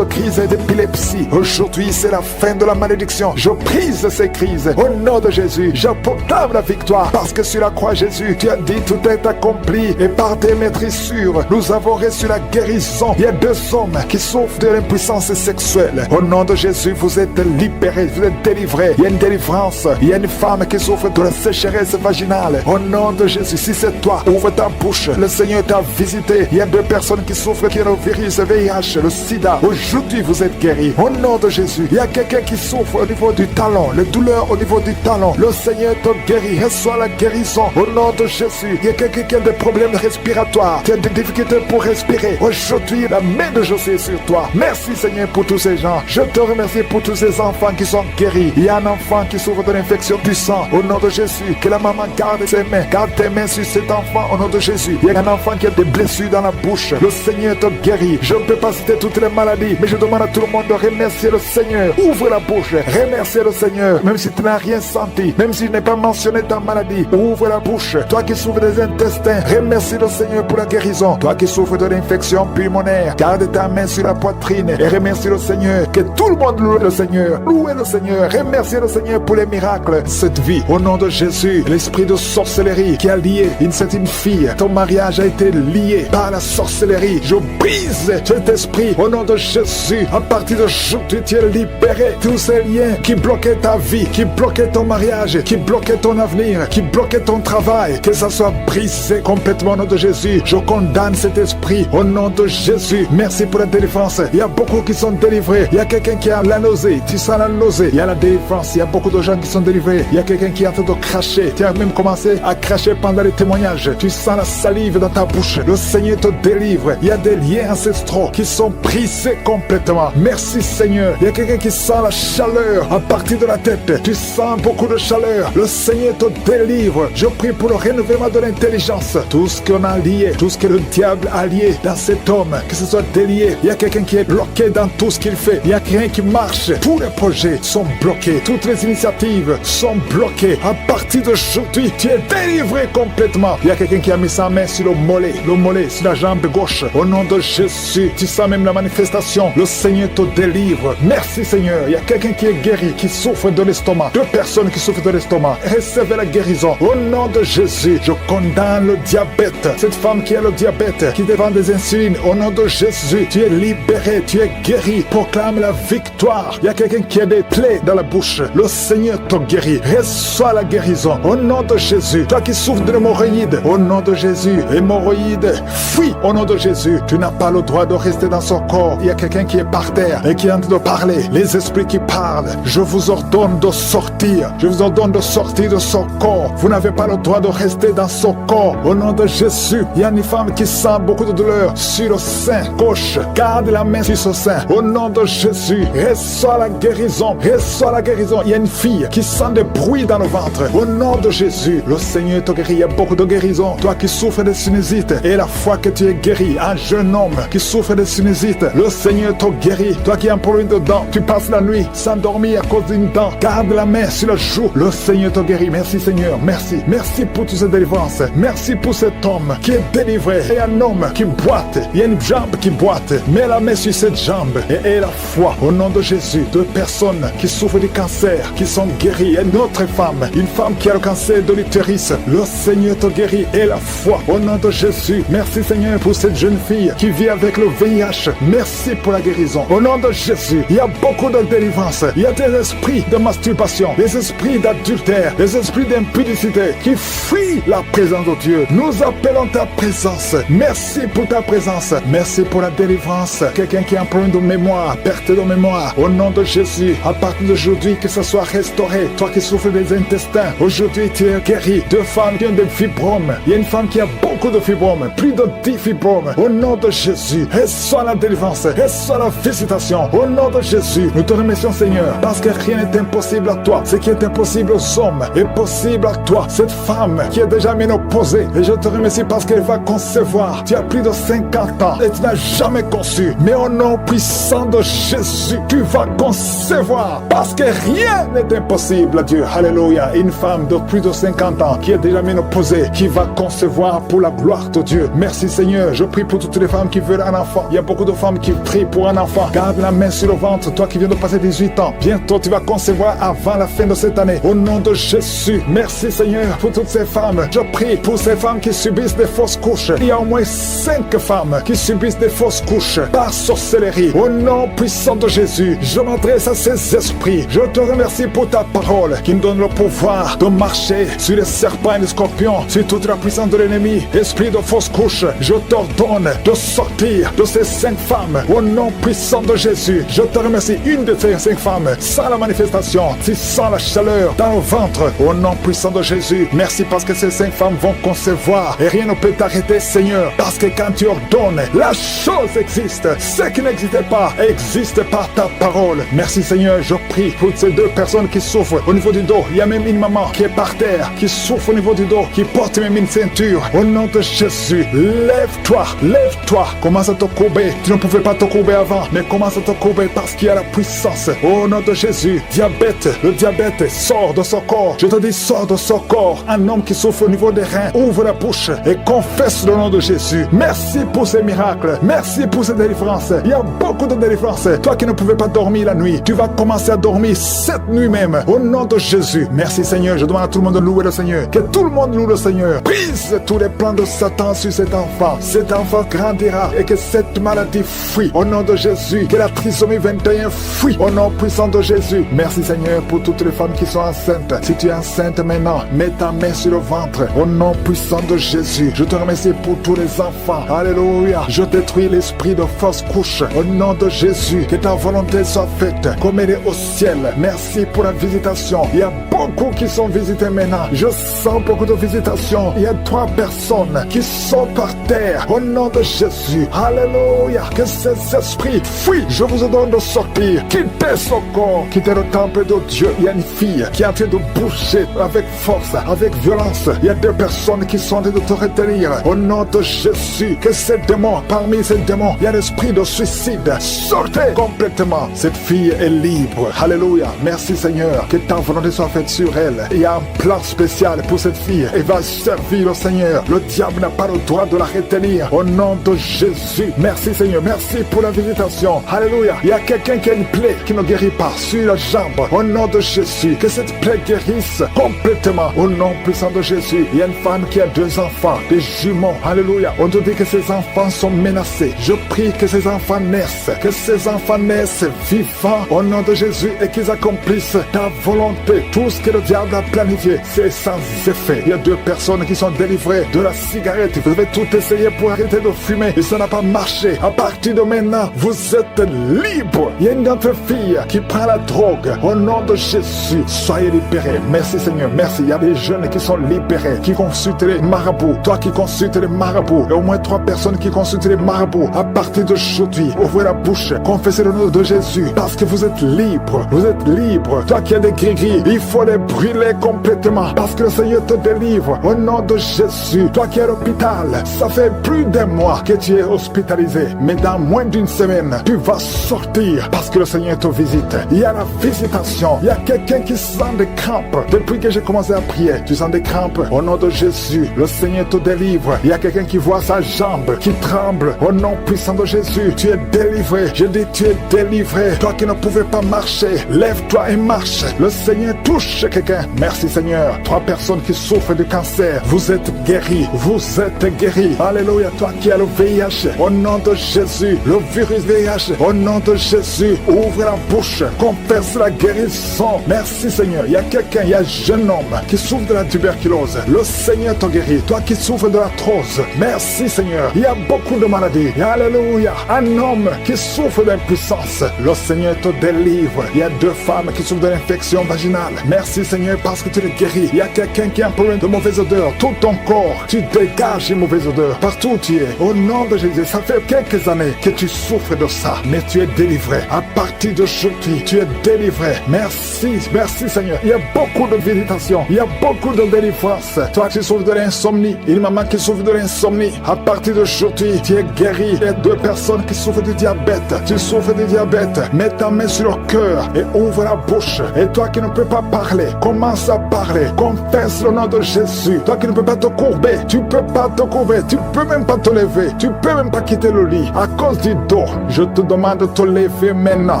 d'épilepsie. Aujourd'hui, c'est la fin de la malédiction. Je brise ces crises au nom de Jésus. Je proclame la victoire parce que sur la croix, Jésus, tu as dit tout est accompli et par tes maîtrissures, nous avons reçu la guérison. Il y a 2 hommes qui souffrent de l'impuissance sexuelle. Au nom de Jésus, vous êtes libérés, vous êtes délivrés. Il y a une délivrance. Il y a une femme qui souffre de la sécheresse vaginale. Au nom de Jésus, si c'est toi, ouvre ta bouche. Le Seigneur t'a visité. Il y a 2 personnes qui souffrent qui ont le virus, le VIH, le sida. Aujourd'hui, vous êtes guéris. Au nom de Jésus, il y a quelqu'un qui souffre au niveau du talon, les douleurs au niveau du talon. Le Seigneur te guérit. Reçois la guérison au nom de Jésus. Il y a quelqu'un qui a des problèmes respiratoires, qui a des difficultés pour respirer. Aujourd'hui, la main de Jésus est sur toi. Merci Seigneur pour tous ces gens. Je te remercie pour tous ces enfants qui sont guéris. Il y a un enfant qui souffre de l'infection du sang. Au nom de Jésus, que la maman garde ses mains. Garde tes mains sur cet enfant au nom de Jésus. Il y a un enfant qui a des blessures dans la bouche. Le Seigneur te guérit. Je ne peux pas citer toutes les maladies, mais je demande à tout le monde de remercier le Seigneur. Ouvre la bouche. Remercier le Seigneur. Même si tu n'as rien senti, même si je n'ai pas mentionné ta maladie, ouvre la bouche. Toi qui souffres des intestins, remercie le Seigneur pour la guérison. Toi qui souffres de l'infection pulmonaire, garde ta main sur la poitrine et remercie le Seigneur. Que tout le monde loue le Seigneur. Louez le Seigneur. Remerciez le Seigneur pour les miracles de cette vie. Au nom de Jésus, l'esprit de sorcellerie qui a lié une fille, ton mariage a été lié par la sorcellerie. Je brise cet esprit au nom de Jésus. À partir d'aujourd'hui, tu es libéré. Tous ces liens qui bloquaient ta vie, qui bloquaient ton mariage, qui bloquaient ton avenir, qui bloquaient ton travail, que ça soit brisé complètement au nom de Jésus. Je condamne cet esprit au nom de Jésus. Merci pour la délivrance. Il y a beaucoup qui sont délivrés. Il y a quelqu'un qui a la nausée. Tu sens la nausée. Il y a la délivrance. Il y a beaucoup de gens qui sont délivrés. Il y a quelqu'un qui est en train de cracher. Tu as même commencé à cracher pendant les témoignages. Tu sens la salive dans ta bouche. Le Seigneur te délivre. Il y a des liens ancestraux qui sont brisés complètement. Merci Seigneur. Il y a quelqu'un qui sent la chaleur à partir de la tête. Tu sens beaucoup de chaleur. Le Seigneur te délivre. Je prie pour le renouvellement de l'intelligence. Tout ce qu'on a lié, tout ce que le diable a lié dans cet homme, que ce soit délié. Il y a quelqu'un qui est bloqué dans tout ce qu'il fait. Il y a rien qui marche. Tous les projets sont bloqués. Toutes les initiatives sont bloquées. À partir d'aujourd'hui, tu es délivré complètement. Il y a quelqu'un qui a mis sa main sur le mollet sur la jambe gauche. Au nom de Jésus, tu sens même la manifestation. Le Seigneur te délivre. Merci Seigneur. Il y a quelqu'un qui est guéri, qui souffre de l'estomac. 2 personnes qui souffrent de l'estomac. Recevez la guérison. Au nom de Jésus, je condamne le diabète. Cette femme qui a le diabète, qui devant des insulines. Au nom de Jésus, tu es libéré, tu es guéri. Proclame la victoire. Il y a quelqu'un qui a des plaies dans la bouche. Le Seigneur te guérit. Reçois la guérison. Au nom de Jésus. Toi qui souffres de l'hémorroïde. Au nom de Jésus. Hémorroïde, fuis. Au nom de Jésus. Tu n'as pas le droit de rester dans son corps. Il y a quelqu'un qui est par terre et qui est en train de parler. Les esprits qui parlent. Je vous ordonne de sortir. Je vous ordonne de sortir de son corps. Vous n'avez pas le droit de rester dans son corps. Au nom de Jésus. Il y a une femme qui sent beaucoup de douleur sur le sein gauche. Garde la main sur ce sein. Au nom de Jésus. Reçois la guérison. Reçois la guérison. Il y a une fille qui sent des bruits dans le ventre. Au nom de Jésus. Le Seigneur te guérit. Il y a beaucoup de guérison. Toi qui souffres de sinusite. Et la fois que tu es guéri. Un jeune homme qui souffre de sinusite. Le Seigneur te guérit. Toi qui as un problème de dents. Tu passes la nuit sans dormir à cause d'une dent. Garde la main sur la joue. Le Seigneur te guérit. Merci Seigneur. Merci. Merci pour toutes ces délivrances. Merci pour cet homme qui est délivré. Et un homme qui boite. Il y a une jambe qui boite. Mets la main sur cette jambe. Et aie la foi. Au nom de Jésus. 2 personnes qui souffrent du cancer. Qui sont guéries. Et une autre femme. Une femme qui a le cancer de l'utérus. Le Seigneur te guérit. Et la foi. Au nom de Jésus. Merci Seigneur pour cette jeune fille qui vit avec le VIH. Merci pour la guérison. Au nom de Jésus. Il y a beaucoup de délivrance. Il y a des esprits de masturbation. Des esprits d'adultère. Des esprits d'impudicité qui fuient la présence de Dieu. Nous appelons ta présence. Merci pour ta présence. Merci pour la délivrance. Quelqu'un qui a un problème de mémoire, perte de mémoire. Au nom de Jésus, à partir d'aujourd'hui, que ça soit restauré. Toi qui souffres des intestins, aujourd'hui tu es guéri. 2 femmes qui ont des fibromes. Il y a une femme qui a beaucoup de fibromes. Plus de 10 fibromes. Au nom de Jésus, reçois la délivrance. Reçois la visitation. Au nom de de Jésus, nous te remercions Seigneur, parce que rien n'est impossible à toi. Ce qui est impossible aux hommes est possible à toi. Cette femme qui est déjà ménopausée, et je te remercie parce qu'elle va concevoir. Tu as plus de 50 ans et tu n'as jamais conçu. Mais au nom puissant de Jésus, tu vas concevoir, parce que rien n'est impossible à Dieu. Alléluia. Une femme de plus de 50 ans qui est déjà ménopausée, qui va concevoir pour la gloire de Dieu. Merci Seigneur. Je prie pour toutes les femmes qui veulent un enfant. Il y a beaucoup de femmes qui prient pour un enfant. Garde la main sur le ventre, toi qui viens de passer 18 ans. Bientôt tu vas concevoir avant la fin de cette année. Au nom de Jésus. Merci Seigneur pour toutes ces femmes. Je prie pour ces femmes qui subissent des fausses couches. Il y a au moins 5 femmes qui subissent des fausses couches par sorcellerie. Au nom puissant de Jésus, je m'adresse à ces esprits. Je te remercie pour ta parole qui nous donne le pouvoir de marcher sur les serpents et les scorpions, sur toute la puissance de l'ennemi. Esprit de fausse couche, je t'ordonne de sortir de ces 5 femmes. Au nom puissant de Jésus, je te remercie. Une de ces 5 femmes, sans la manifestation, si sans la chaleur dans le ventre. Au nom puissant de Jésus, merci parce que ces 5 femmes vont concevoir et rien ne peut t'arrêter Seigneur, parce que quand tu ordonnes, la chose existe. Ce qui n'existait pas existe par ta parole. Merci Seigneur, je prie pour ces 2 personnes qui souffrent au niveau du dos. Il y a même une maman qui est par terre, qui souffre au niveau du dos, qui porte même une ceinture. Au nom de Jésus, lève-toi, lève-toi. Commence à te courber. Tu ne pouvais pas te courber avant, mais commence à te courber parce qu'il y a la puissance. Au nom de Jésus, diabète, le diabète sort de son corps. Je te dis, sors de son corps. Un homme qui souffre au niveau des reins, ouvre la bouche et confesse le nom de Jésus. Merci pour ces miracles. Merci pour ces délivrances. Il y a beaucoup de délivrances. Toi qui ne pouvais pas dormir la nuit, tu vas commencer à dormir cette nuit même. Au nom de Jésus. Merci Seigneur. Je demande à tout le monde de louer le Seigneur. Que tout le monde loue le Seigneur. Brise tous les plans de Satan sur cet enfant. Cet enfant grandira et que cette maladie fuit. Au nom de Jésus. Que la trisomie 21 fuit. Au nom puissant de Jésus. Merci Seigneur pour toutes les femmes qui sont enceintes. Si tu es enceinte maintenant, mets ta main sur le ventre. Au nom puissant de Jésus. Je te remercie pour tous les enfants. Alléluia. Je détruis l'esprit de fausse couche. Au nom de Jésus. Que ta volonté soit faite comme elle est au ciel. Merci pour la visitation. Il y a beaucoup qui sont visités maintenant. Je sens beaucoup de visitations. Il y a 3 personnes qui sont par terre. Au nom de Jésus. Alléluia. Que ces esprits fuient. Je vous ordonne de sortir. Quittez son corps. Quittez le temple de Dieu. Il y a une fille qui est en train de bouger avec force, avec violence. Il y a 2 personnes qui sont en train de te retenir. Au nom de Jésus. Que ces démons, parmi ces démons, il y a l'esprit de suicide. Sortez complètement. Cette fille est libre. Alléluia. Merci Seigneur. Que ta volonté soit faite sur elle. Il y a un plan spécial pour cette fille. Elle va servir le Seigneur. Le diable n'a pas le droit de la retenir. Au nom de Jésus. Merci Seigneur. Merci pour la visitation. Alléluia. Il y a quelqu'un qui a une plaie qui ne guérit pas sur la jambe. Au nom de Jésus. Que cette plaie guérisse complètement. Au nom puissant de Jésus. Il y a une femme qui a 2 enfants, des jumeaux. Alléluia. On te dit que ces enfants sont menacés. Je prie que ces enfants naissent. Que ces enfants naissent vivants au nom de Jésus et qu'ils accomplissent ta volonté. Tout ce que le diable a planifié, c'est sans effet. Il y a 2 personnes qui sont délivrées de la cigarette. Vous avez tout essayé pour arrêter de fumer et ça n'a pas marché. À partir de maintenant, vous êtes libre. Il y a une autre fille qui prend la drogue. Au nom de Jésus, soyez libérés. Merci Seigneur, merci. Il y a des jeunes qui sont libérés, qui consultent les marabouts. Toi qui consultes les marabouts, il y a au moins 3 personnes qui consultent les marabouts. À partir d'aujourd'hui, ouvrez la bouche, confessez le nom de Jésus, parce que vous êtes libre. Vous êtes libre. Toi qui as des gris-gris, il faut les brûler complètement, parce que le Seigneur te délivre. Au nom de Jésus, toi qui es à l'hôpital, ça fait plus d'1 mois que tu es hospitalisé, mais dans moins d'1 semaine, tu vas sortir, parce que le Seigneur te visite. Il y a la visitation. Il y a quelqu'un qui sent des crampes. Depuis que j'ai commencé à prier, tu sens des crampes. Au nom de Jésus, le Seigneur te délivre. Il y a quelqu'un qui voit sa jambe qui tremble. Au nom puissant de Jésus, tu es délivré. Je dis, tu es délivré. Toi qui ne pouvais pas marcher, lève-toi et marche. Le Seigneur touche quelqu'un. Merci Seigneur. 3 personnes qui souffrent de cancer, vous êtes guéris. Vous êtes guéris. Alléluia. Toi qui as le VIH, au nom de Jésus, le virus VIH, au nom de Jésus, ouvre la bouche, confesse la guérison. Merci Seigneur. Il y a quelqu'un, il y a un jeune homme qui souffre de la tuberculose. Le Seigneur te guérit. Toi qui souffres de l'arthrose, merci Seigneur. Il y a beaucoup de maladies. Alléluia. Un homme qui souffre d'impuissance, le Seigneur te délivre. Il y a 2 femmes qui souffrent de l'infection vaginale. Merci Seigneur parce que tu les guéris. Il y a quelqu'un qui a un problème de mauvaise odeur. Tout ton corps, tu dégages une mauvaise odeur. Partout où tu es, au nom de Jésus, ça fait quelques années que tu souffres de ça, mais tu es délivré. délivré. À partir d'aujourd'hui, tu es délivré. Merci, merci Seigneur. Il y a beaucoup de visitations, il y a beaucoup de délivrance. Toi qui souffres de l'insomnie, une maman qui souffre de l'insomnie, à partir d'aujourd'hui, tu es guéri. Il y a 2 personnes qui souffrent du diabète. Tu souffres du diabète. Mets ta main sur le cœur et ouvre la bouche. Et toi qui ne peux pas parler, commence à parler. Confesse le nom de Jésus. Toi qui ne peux pas te courber, tu peux pas te courber. Tu peux même pas te lever. Tu peux même pas quitter le lit à cause du dos. Je te demande de te lever maintenant.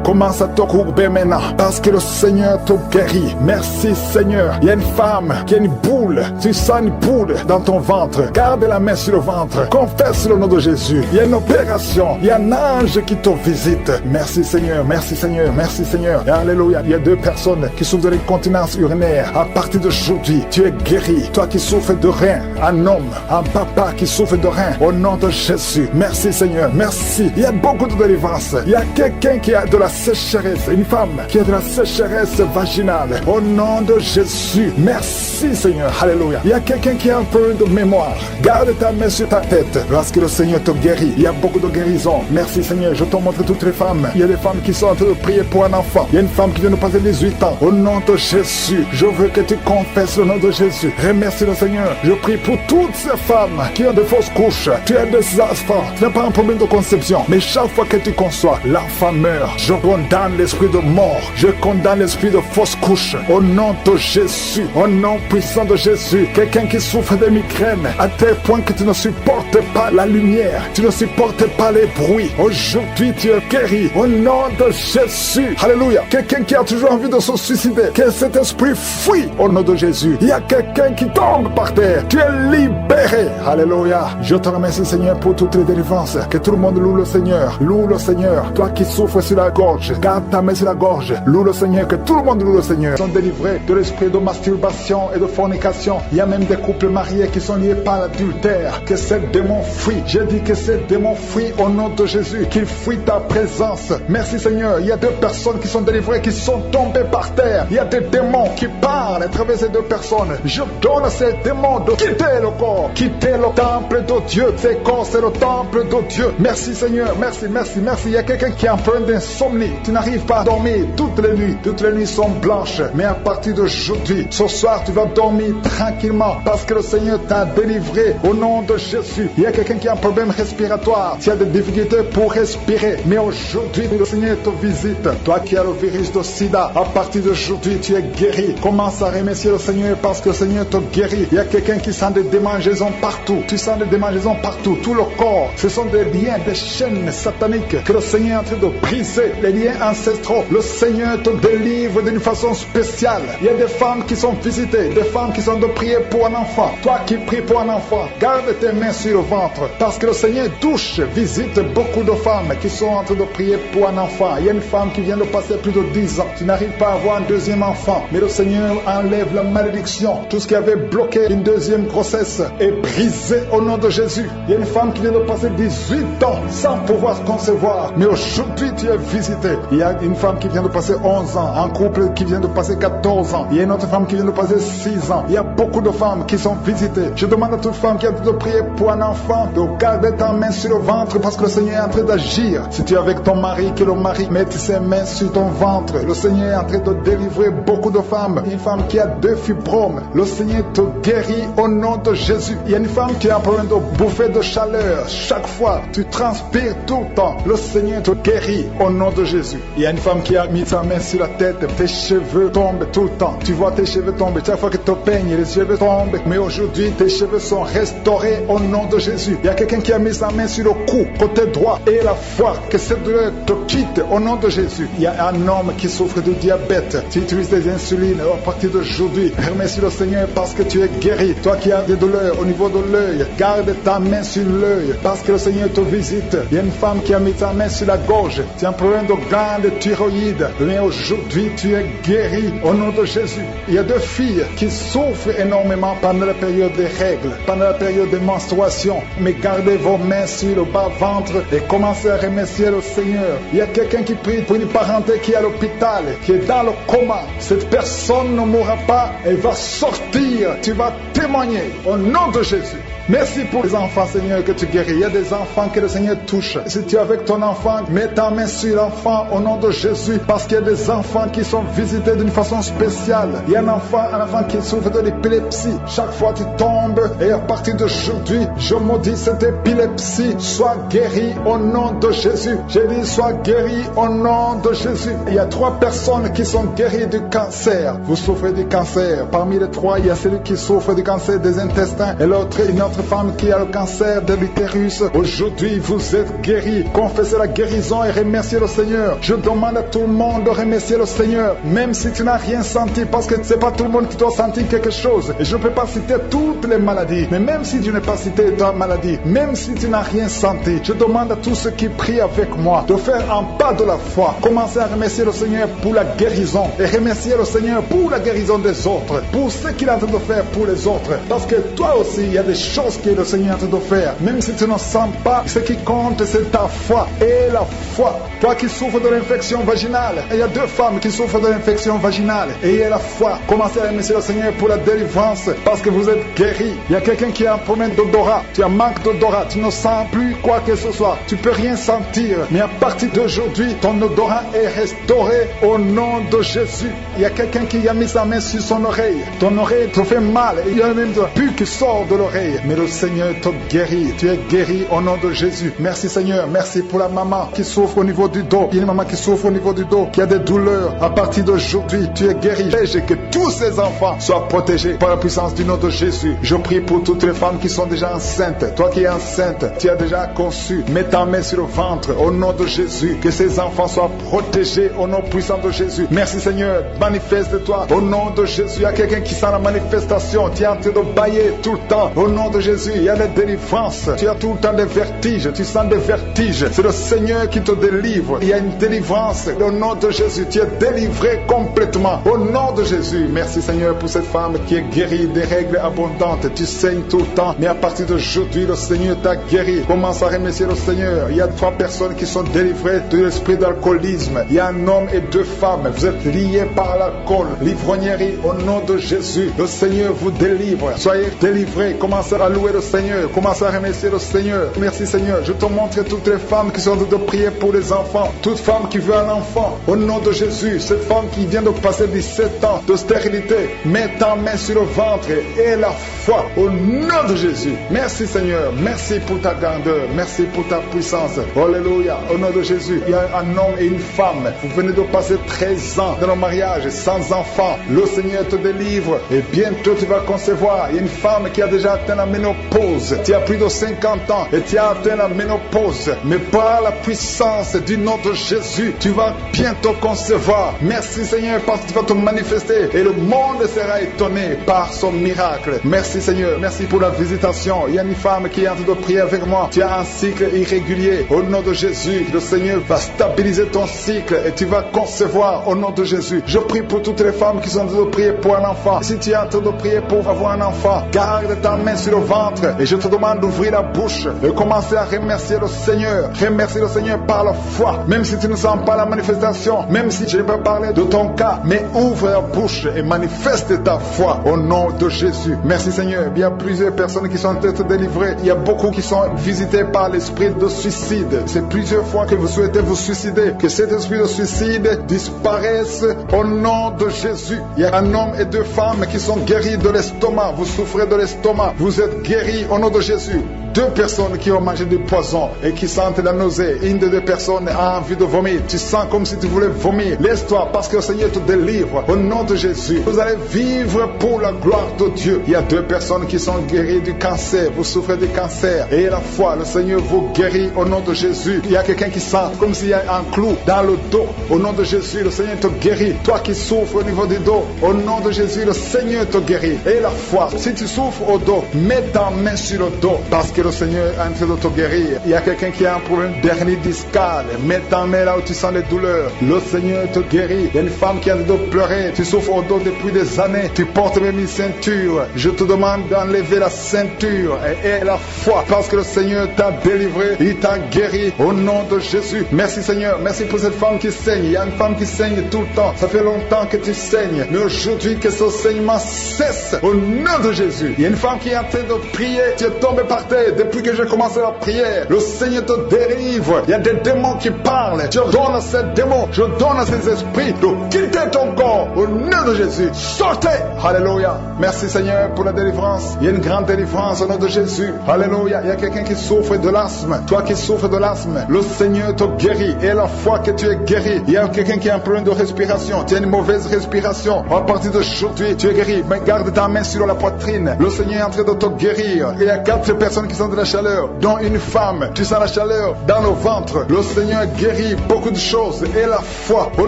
Commence à te courber maintenant parce que le Seigneur te guérit. Merci Seigneur. Il y a une femme qui a une boule. Tu sens une boule dans ton ventre. Garde la main sur le ventre. Confesse le nom de Jésus. Il y a une opération. Il y a un ange qui te visite. Merci Seigneur. Merci Seigneur. Merci Seigneur. Et alléluia. Il y a 2 personnes qui souffrent de l'incontinence urinaire. À partir d'aujourd'hui, tu es guéri. Toi qui souffres de rein, un homme, un papa qui souffre de rein, au nom de Jésus. Merci Seigneur. Merci. Il y a beaucoup de délivrance. Il y a quelqu'un qui a de la sécheresse. Une femme qui a de la sécheresse vaginale. Au nom de Jésus. Merci Seigneur. Alléluia. Il y a quelqu'un qui a un peu de mémoire. Garde ta main sur ta tête. Lorsque le Seigneur te guérit, il y a beaucoup de guérison. Merci Seigneur. Je te montre toutes les femmes. Il y a des femmes qui sont en train de prier pour un enfant. Il y a une femme qui vient de passer 18 ans. Au nom de Jésus, je veux que tu confesses le nom de Jésus. Remercie le Seigneur. Je prie pour toutes ces femmes qui ont de fausses couches. Tu as des enfants. Tu n'as pas un problème de conception. Mais chaque fois que tu conçois, l'enfant meurt. Je condamne l'esprit de mort. Je condamne l'esprit de fausse couche. Au nom de Jésus. Au nom puissant de Jésus. Quelqu'un qui souffre de migraine à tel point que tu ne supportes pas la lumière. Tu ne supportes pas les bruits. Aujourd'hui, tu es guéri. Au nom de Jésus. Alléluia. Quelqu'un qui a toujours envie de se suicider. Que cet esprit fuit au nom de Jésus. Il y a quelqu'un qui tombe par terre. Tu es libéré. Alléluia. Je te remercie Seigneur pour toutes les délivrances. Que tout le monde loue le Seigneur. Loue le Seigneur. Toi qui souffres sur la gorge, garde ta main sur la gorge. Loue le Seigneur. Que tout le monde loue le Seigneur. Ils sont délivrés de l'esprit de masturbation et de fornication. Il y a même des couples mariés qui sont liés par l'adultère. Que ces démons fuient. J'ai dit que ces démons fuient au nom de Jésus. Qu'ils fuient ta présence. Merci Seigneur. Il y a 2 personnes qui sont délivrées, qui sont tombées par terre. Il y a des démons qui parlent à travers ces 2 personnes. Je donne à ces démons de quitter le corps, quitter le temple de Dieu. Ces corps, c'est le temple de Dieu. Merci Seigneur. Merci, merci, merci. Il y a quelqu'un qui est en train d'insomnie. Tu n'arrives pas à dormir toutes les nuits. Toutes les nuits sont blanches. Mais à partir d'aujourd'hui, ce soir, tu vas dormir tranquillement parce que le Seigneur t'a délivré au nom de Jésus. Il y a quelqu'un qui a un problème respiratoire. Tu as des difficultés pour respirer. Mais aujourd'hui, le Seigneur te visite. Toi qui as le virus de sida, à partir d'aujourd'hui, tu es guéri. Commence à remercier le Seigneur parce que le Seigneur te guérit. Il y a quelqu'un qui sent des démangeaisons partout. Tu sens des démangeaisons partout. Tout le corps. Ce sont des liens, des chaînes sataniques que le Seigneur est en train de briser. Les liens ancestraux. Le Seigneur te délivre d'une façon spéciale. Il y a des femmes qui sont visitées. Des femmes qui sont de prier pour un enfant. Toi qui pries pour un enfant, garde tes mains sur le ventre. Parce que le Seigneur touche, visite beaucoup de femmes qui sont en train de prier pour un enfant. Il y a une femme qui vient de passer plus de 10 ans. Tu n'arrives pas à avoir un deuxième enfant. Mais le Seigneur enlève la malédiction. Tout ce qui avait bloqué une deuxième grossesse est brisé au nom de Jésus. Il y a une femme qui vient de passer 18 ans sans pouvoir concevoir. Mais aujourd'hui, tu es visité. Il y a une femme qui vient de passer 11 ans. Un couple qui vient de passer 14 ans. Il y a une autre femme qui vient de passer 6 ans. Il y a beaucoup de femmes qui sont visitées. Je demande à toute femme qui a de prier pour un enfant de garder ta main sur le ventre parce que le Seigneur est en train d'agir. Si tu es avec ton mari, que le mari mette ses mains sur ton ventre. Le Seigneur est en train de délivrer beaucoup de femmes. Une femme qui a 2 fibromes. Le Seigneur te guérit au nom de Jésus. Il y a une femme qui a un problème de bouffée de chaleur. Chaque fois, tu transpires tout le temps. Le Seigneur te guérit au nom de Jésus. Il y a une femme qui a mis sa main sur la tête. Tes cheveux tombent tout le temps. Tu vois tes cheveux tomber. Chaque fois que tu te peignes, les cheveux tombent. Mais aujourd'hui, tes cheveux sont restaurés au nom de Jésus. Il y a quelqu'un qui a mis sa main sur le cou, côté droit, et la foi. Que cette douleur te quitte au nom de Jésus. Il y a un homme qui souffre de diabète. Tu utilises des insulines. À partir d'aujourd'hui, remercie le Seigneur parce que tu es guéri. Toi qui as des douleurs au niveau de l'œil, garde ta main sur l'œil parce que le Seigneur te visite. Il y a une femme qui a mis sa main sur la gorge. Tu as un problème de glande thyroïde. Mais aujourd'hui, tu es guéri au nom de Jésus. Il y a 2 filles qui souffrent énormément pendant la période des règles, pendant la période des menstruations. Mais gardez vos mains sur le bas-ventre et commencez à remercier le Seigneur. Il y a quelqu'un qui prie pour une parenté qui est à l'hôpital, qui est dans le coma. Cette personne ne mourra pas, elle va sortir. Tu vas témoigner au nom de Jésus. Merci pour les enfants, Seigneur, que tu guéris. Il y a des enfants que le Seigneur touche. Si tu es avec ton enfant, mets ta main sur l'enfant au nom de Jésus, parce qu'il y a des enfants qui sont visités d'une façon spéciale. Il y a un enfant qui souffre de l'épilepsie. Chaque fois tu tombes, et à partir d'aujourd'hui, je maudis cette épilepsie. Sois guéri au nom de Jésus. J'ai dit, sois guéri au nom de Jésus. Il y a 3 personnes qui sont guéries du cancer. Vous souffrez du cancer. Parmi les 3, il y a celui qui souffre du cancer des intestins et l'autre, une autre femme qui a le cancer de l'utérus. Aujourd'hui, vous êtes guéris. Confessez la guérison et remerciez le Seigneur. Je demande à tout le monde de remercier le Seigneur, même si tu n'as rien senti, parce que c'est pas tout le monde qui doit sentir quelque chose. Et je ne peux pas citer toutes les maladies, mais même si tu n'as pas cité ta maladie, même si tu n'as rien senti, je demande à tous ceux qui prient avec moi de faire un pas de la foi. Commencez à remercier le Seigneur pour la guérison et remercier le Seigneur pour la guérison des autres, pour ce qu'il est en train de faire pour les autres. Parce que toi aussi, il y a des choses que le Seigneur est en train de faire. Même si tu ne sens pas, ce qui compte, c'est ta foi. Et la foi. Toi qui souffres de l'infection vaginale, il y a 2 femmes qui souffrent de l'infection vaginale. Et il y a la foi. Commencez à remercier le Seigneur pour la délivrance, parce que vous êtes guéris. Il y a quelqu'un qui a un problème d'odorat. Tu as manque d'odorat. Tu ne sens plus quoi que ce soit. Tu peux rien sentir. Mais à partir d'aujourd'hui, ton odorat est restauré au nom de Jésus. Il y a quelqu'un qui a mis sa main sur son oreille. Ton oreille te fait mal. Il y a même de pu qui sort de l'oreille. Mais le Seigneur te guérit. Tu es guéri au nom de Jésus. Merci Seigneur. Merci pour la maman qui souffre au niveau du dos. Il y a une maman qui souffre au niveau du dos, qui a des douleurs. À partir d'aujourd'hui, tu es guéri. Et que tous ces enfants soient protégés par la puissance du nom de Jésus. Je prie pour toutes les femmes qui sont déjà enceintes. Toi qui es enceinte, tu as déjà conçu. Mets ta main sur le ventre au nom de Jésus. Que ces enfants soient protégés au nom puissant de Jésus. Merci Seigneur. Manifeste-toi au nom de Jésus. Il y a quelqu'un qui sent la manifestation. Tu es en train de bailler tout le temps. Au nom de Jésus, il y a la délivrance. Tu as tout le temps des vertiges. Tu sens des vertiges. C'est le Seigneur qui te délivre. Il y a une délivrance. Au nom de Jésus, tu es délivré complètement. Au nom de Jésus. Merci Seigneur pour cette femme qui est guérie des règles abondantes. Tu saignes tout le temps. Mais à partir d'aujourd'hui, le Seigneur t'a guéri. Commence à remercier le Seigneur. Il y a 3 personnes qui sont délivrées de l'esprit d'alcoolisme. Il y a un homme et 2 femmes. Vous êtes liés par l'alcool. L'ivrognerie au nom de Jésus. Le Seigneur vous délivre. Soyez délivrés. Commencez à louer le Seigneur. Commencez à remercier le Seigneur. Merci Seigneur. Je te montre toutes les femmes qui sont en train de prier pour les enfants. Toute femme qui veut un enfant. Au nom de Jésus. Cette femme qui vient de passer 17 ans de stérilité. Mets ta main sur le ventre et la foi. Au nom de Jésus. Merci Seigneur. Merci pour ta grandeur. Merci pour ta puissance. Alléluia. Au nom de Jésus. Il y a un homme et une femme. Vous venez de passer 13 ans dans le mariage sans enfant. Le Seigneur te délivre et bientôt tu vas concevoir. Il y a une femme qui a déjà atteint la ménopause. Tu as plus de 50 ans et tu as atteint la ménopause. Mais par la puissance du nom de Jésus, tu vas bientôt concevoir. Merci Seigneur parce que tu vas te manifester et le monde sera étonné par son miracle. Merci Seigneur. Merci pour la visitation. Il y a une femme qui est en train de prier avec moi. Tu as un cycle irrégulier. Au nom de Jésus, le Seigneur va stabiliser ton cycle et tu vas concevoir au nom de Jésus. Je prie pour toutes les femmes qui sont en train de prier pour un enfant. Si tu es en train de prier pour avoir un enfant, garde ta main sur le ventre et je te demande d'ouvrir la bouche et commencer à remercier le Seigneur. Remercier le Seigneur par la foi. Même si tu ne sens pas la manifestation, même si je ne vais pas parler de ton cas, mais ouvre la bouche et manifeste ta foi au nom de Jésus. Merci Seigneur. Il y a plusieurs personnes qui sont en train de délivrer. Il y a beaucoup qui sont visités par l'esprit de suicide. C'est plusieurs fois que vous souhaitez vous suicider. Que cet esprit de suicide disparaisse au nom de Jésus. Il y a un homme et 2 femmes qui sont guéris de l'estomac. Vous souffrez de l'estomac. Vous êtes guéris au nom de Jésus. 2 personnes qui ont mangé du poison et qui sentent la nausée. Une des 2 personnes a envie de vomir. Tu sens comme si tu voulais vomir. Laisse-toi parce que le Seigneur te délivre. Au nom de Jésus, vous allez vivre pour la gloire de Dieu. Il y a 2 personnes qui sont guéries du cancer. Vous souffrez du cancer. Et la foi, le Seigneur vous guérit au nom de Jésus. Il y a quelqu'un qui sent comme s'il y a un clou dans le dos. Au nom de Jésus, le Seigneur te guérit. Toi qui souffres au niveau du dos, au nom de Jésus, le Seigneur te guérit. Et la foi, si tu souffres au dos, mets ta main sur le dos parce que le Seigneur est en train de te guérir. Il y a quelqu'un qui a un problème d'hernie discale. Mets ta main là où tu sens les douleurs. Le Seigneur te guérit. Il y a une femme qui a en train de pleurer. Tu souffres au dos depuis des années. Tu portes même une ceinture. Je te demande d'enlever la ceinture et la foi parce que le Seigneur t'a délivré. Il t'a guéri au nom de Jésus. Merci Seigneur. Merci pour cette femme qui saigne. Il y a une femme qui saigne tout le temps. Ça fait longtemps que tu saignes. Mais aujourd'hui que ce saignement cesse au nom de Jésus. Il y a une femme qui est en train de de prier, tu es tombé par terre. Depuis que j'ai commencé la prière, le Seigneur te délivre. Il y a des démons qui parlent. Je donne à ces démons, je donne à ces esprits de quitter ton corps au nom de Jésus. Sortez. Alléluia. Merci Seigneur pour la délivrance. Il y a une grande délivrance au nom de Jésus. Alléluia. Il y a quelqu'un qui souffre de l'asthme. Toi qui souffres de l'asthme, le Seigneur te guérit. Et la fois que tu es guéri, il y a quelqu'un qui a un problème de respiration. Tu as une mauvaise respiration. À partir d'aujourd'hui, tu es guéri. Mais garde ta main sur la poitrine. Le Seigneur est en train de te guérir. Il y a 4 personnes qui sentent de la chaleur, dont une femme. Tu sens la chaleur dans le ventre. Le Seigneur guérit beaucoup de choses. Et la foi, au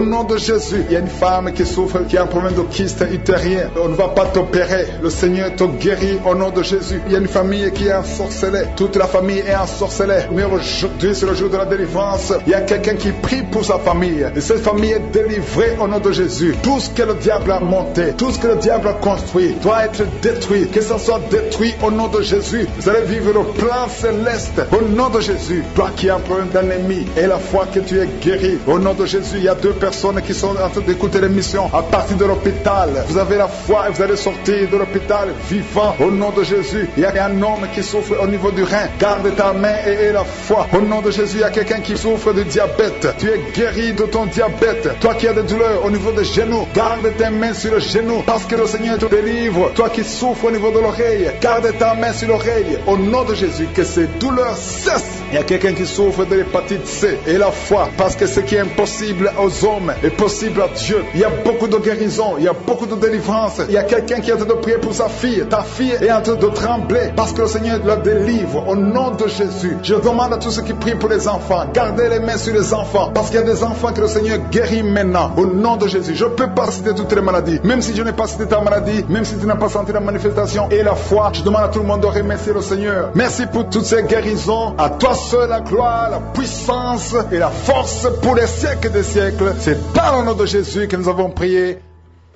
nom de Jésus. Il y a une femme qui souffre, qui a un problème de kyste utérien. On ne va pas t'opérer. Le Seigneur te guérit au nom de Jésus. Il y a une famille qui est ensorcelée. Toute la famille est ensorcelée. Mais aujourd'hui, c'est le jour de la délivrance. Il y a quelqu'un qui prie pour sa famille. Et cette famille est délivrée au nom de Jésus. Tout ce que le diable a monté, tout ce que le diable a construit, doit être détruit. Que ça soit détruit au nom de Jésus. Vous allez vivre le plan céleste au nom de Jésus. Toi qui as un problème d'ennemi et la foi que tu es guéri, au nom de Jésus, il y a 2 personnes qui sont en train d'écouter l'émission à partir de l'hôpital. Vous avez la foi et vous allez sortir de l'hôpital vivant au nom de Jésus. Il y a un homme qui souffre au niveau du rein. Garde ta main et la foi. Au nom de Jésus, il y a quelqu'un qui souffre de diabète. Tu es guéri de ton diabète. Toi qui as des douleurs au niveau des genoux, garde tes mains sur le genou parce que le Seigneur te délivre. Toi qui souffres au niveau de l'oreille, garde ta main sur l'oreille. Au nom de Jésus, que ces douleurs cessent. Il y a quelqu'un qui souffre de l'hépatite C et la foi, parce que ce qui est impossible aux hommes est possible à Dieu. Il y a beaucoup de guérison, il y a beaucoup de délivrance. Il y a quelqu'un qui est en train de prier pour sa fille. Ta fille est en train de trembler parce que le Seigneur la délivre au nom de Jésus. Je demande à tous ceux qui prient pour les enfants, gardez les mains sur les enfants parce qu'il y a des enfants que le Seigneur guérit maintenant au nom de Jésus. Je ne peux pas citer toutes les maladies, même si je n'ai pas cité ta maladie, même si tu n'as pas senti la manifestation et la foi. Je demande à tout le monde de remercier le Seigneur. Merci pour toutes ces guérisons. À toi seul la gloire, la puissance et la force pour les siècles des siècles. C'est dans le nom de Jésus que nous avons prié.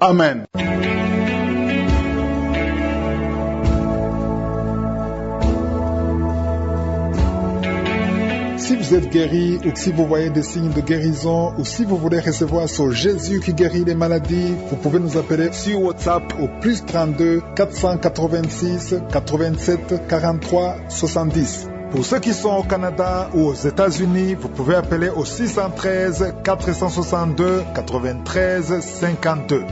Amen. Si vous êtes guéri ou si vous voyez des signes de guérison ou si vous voulez recevoir ce Jésus qui guérit les maladies, vous pouvez nous appeler sur WhatsApp au plus 32 486 87 43 70. Pour ceux qui sont au Canada ou aux États-Unis, vous pouvez appeler au 613 462 93 52.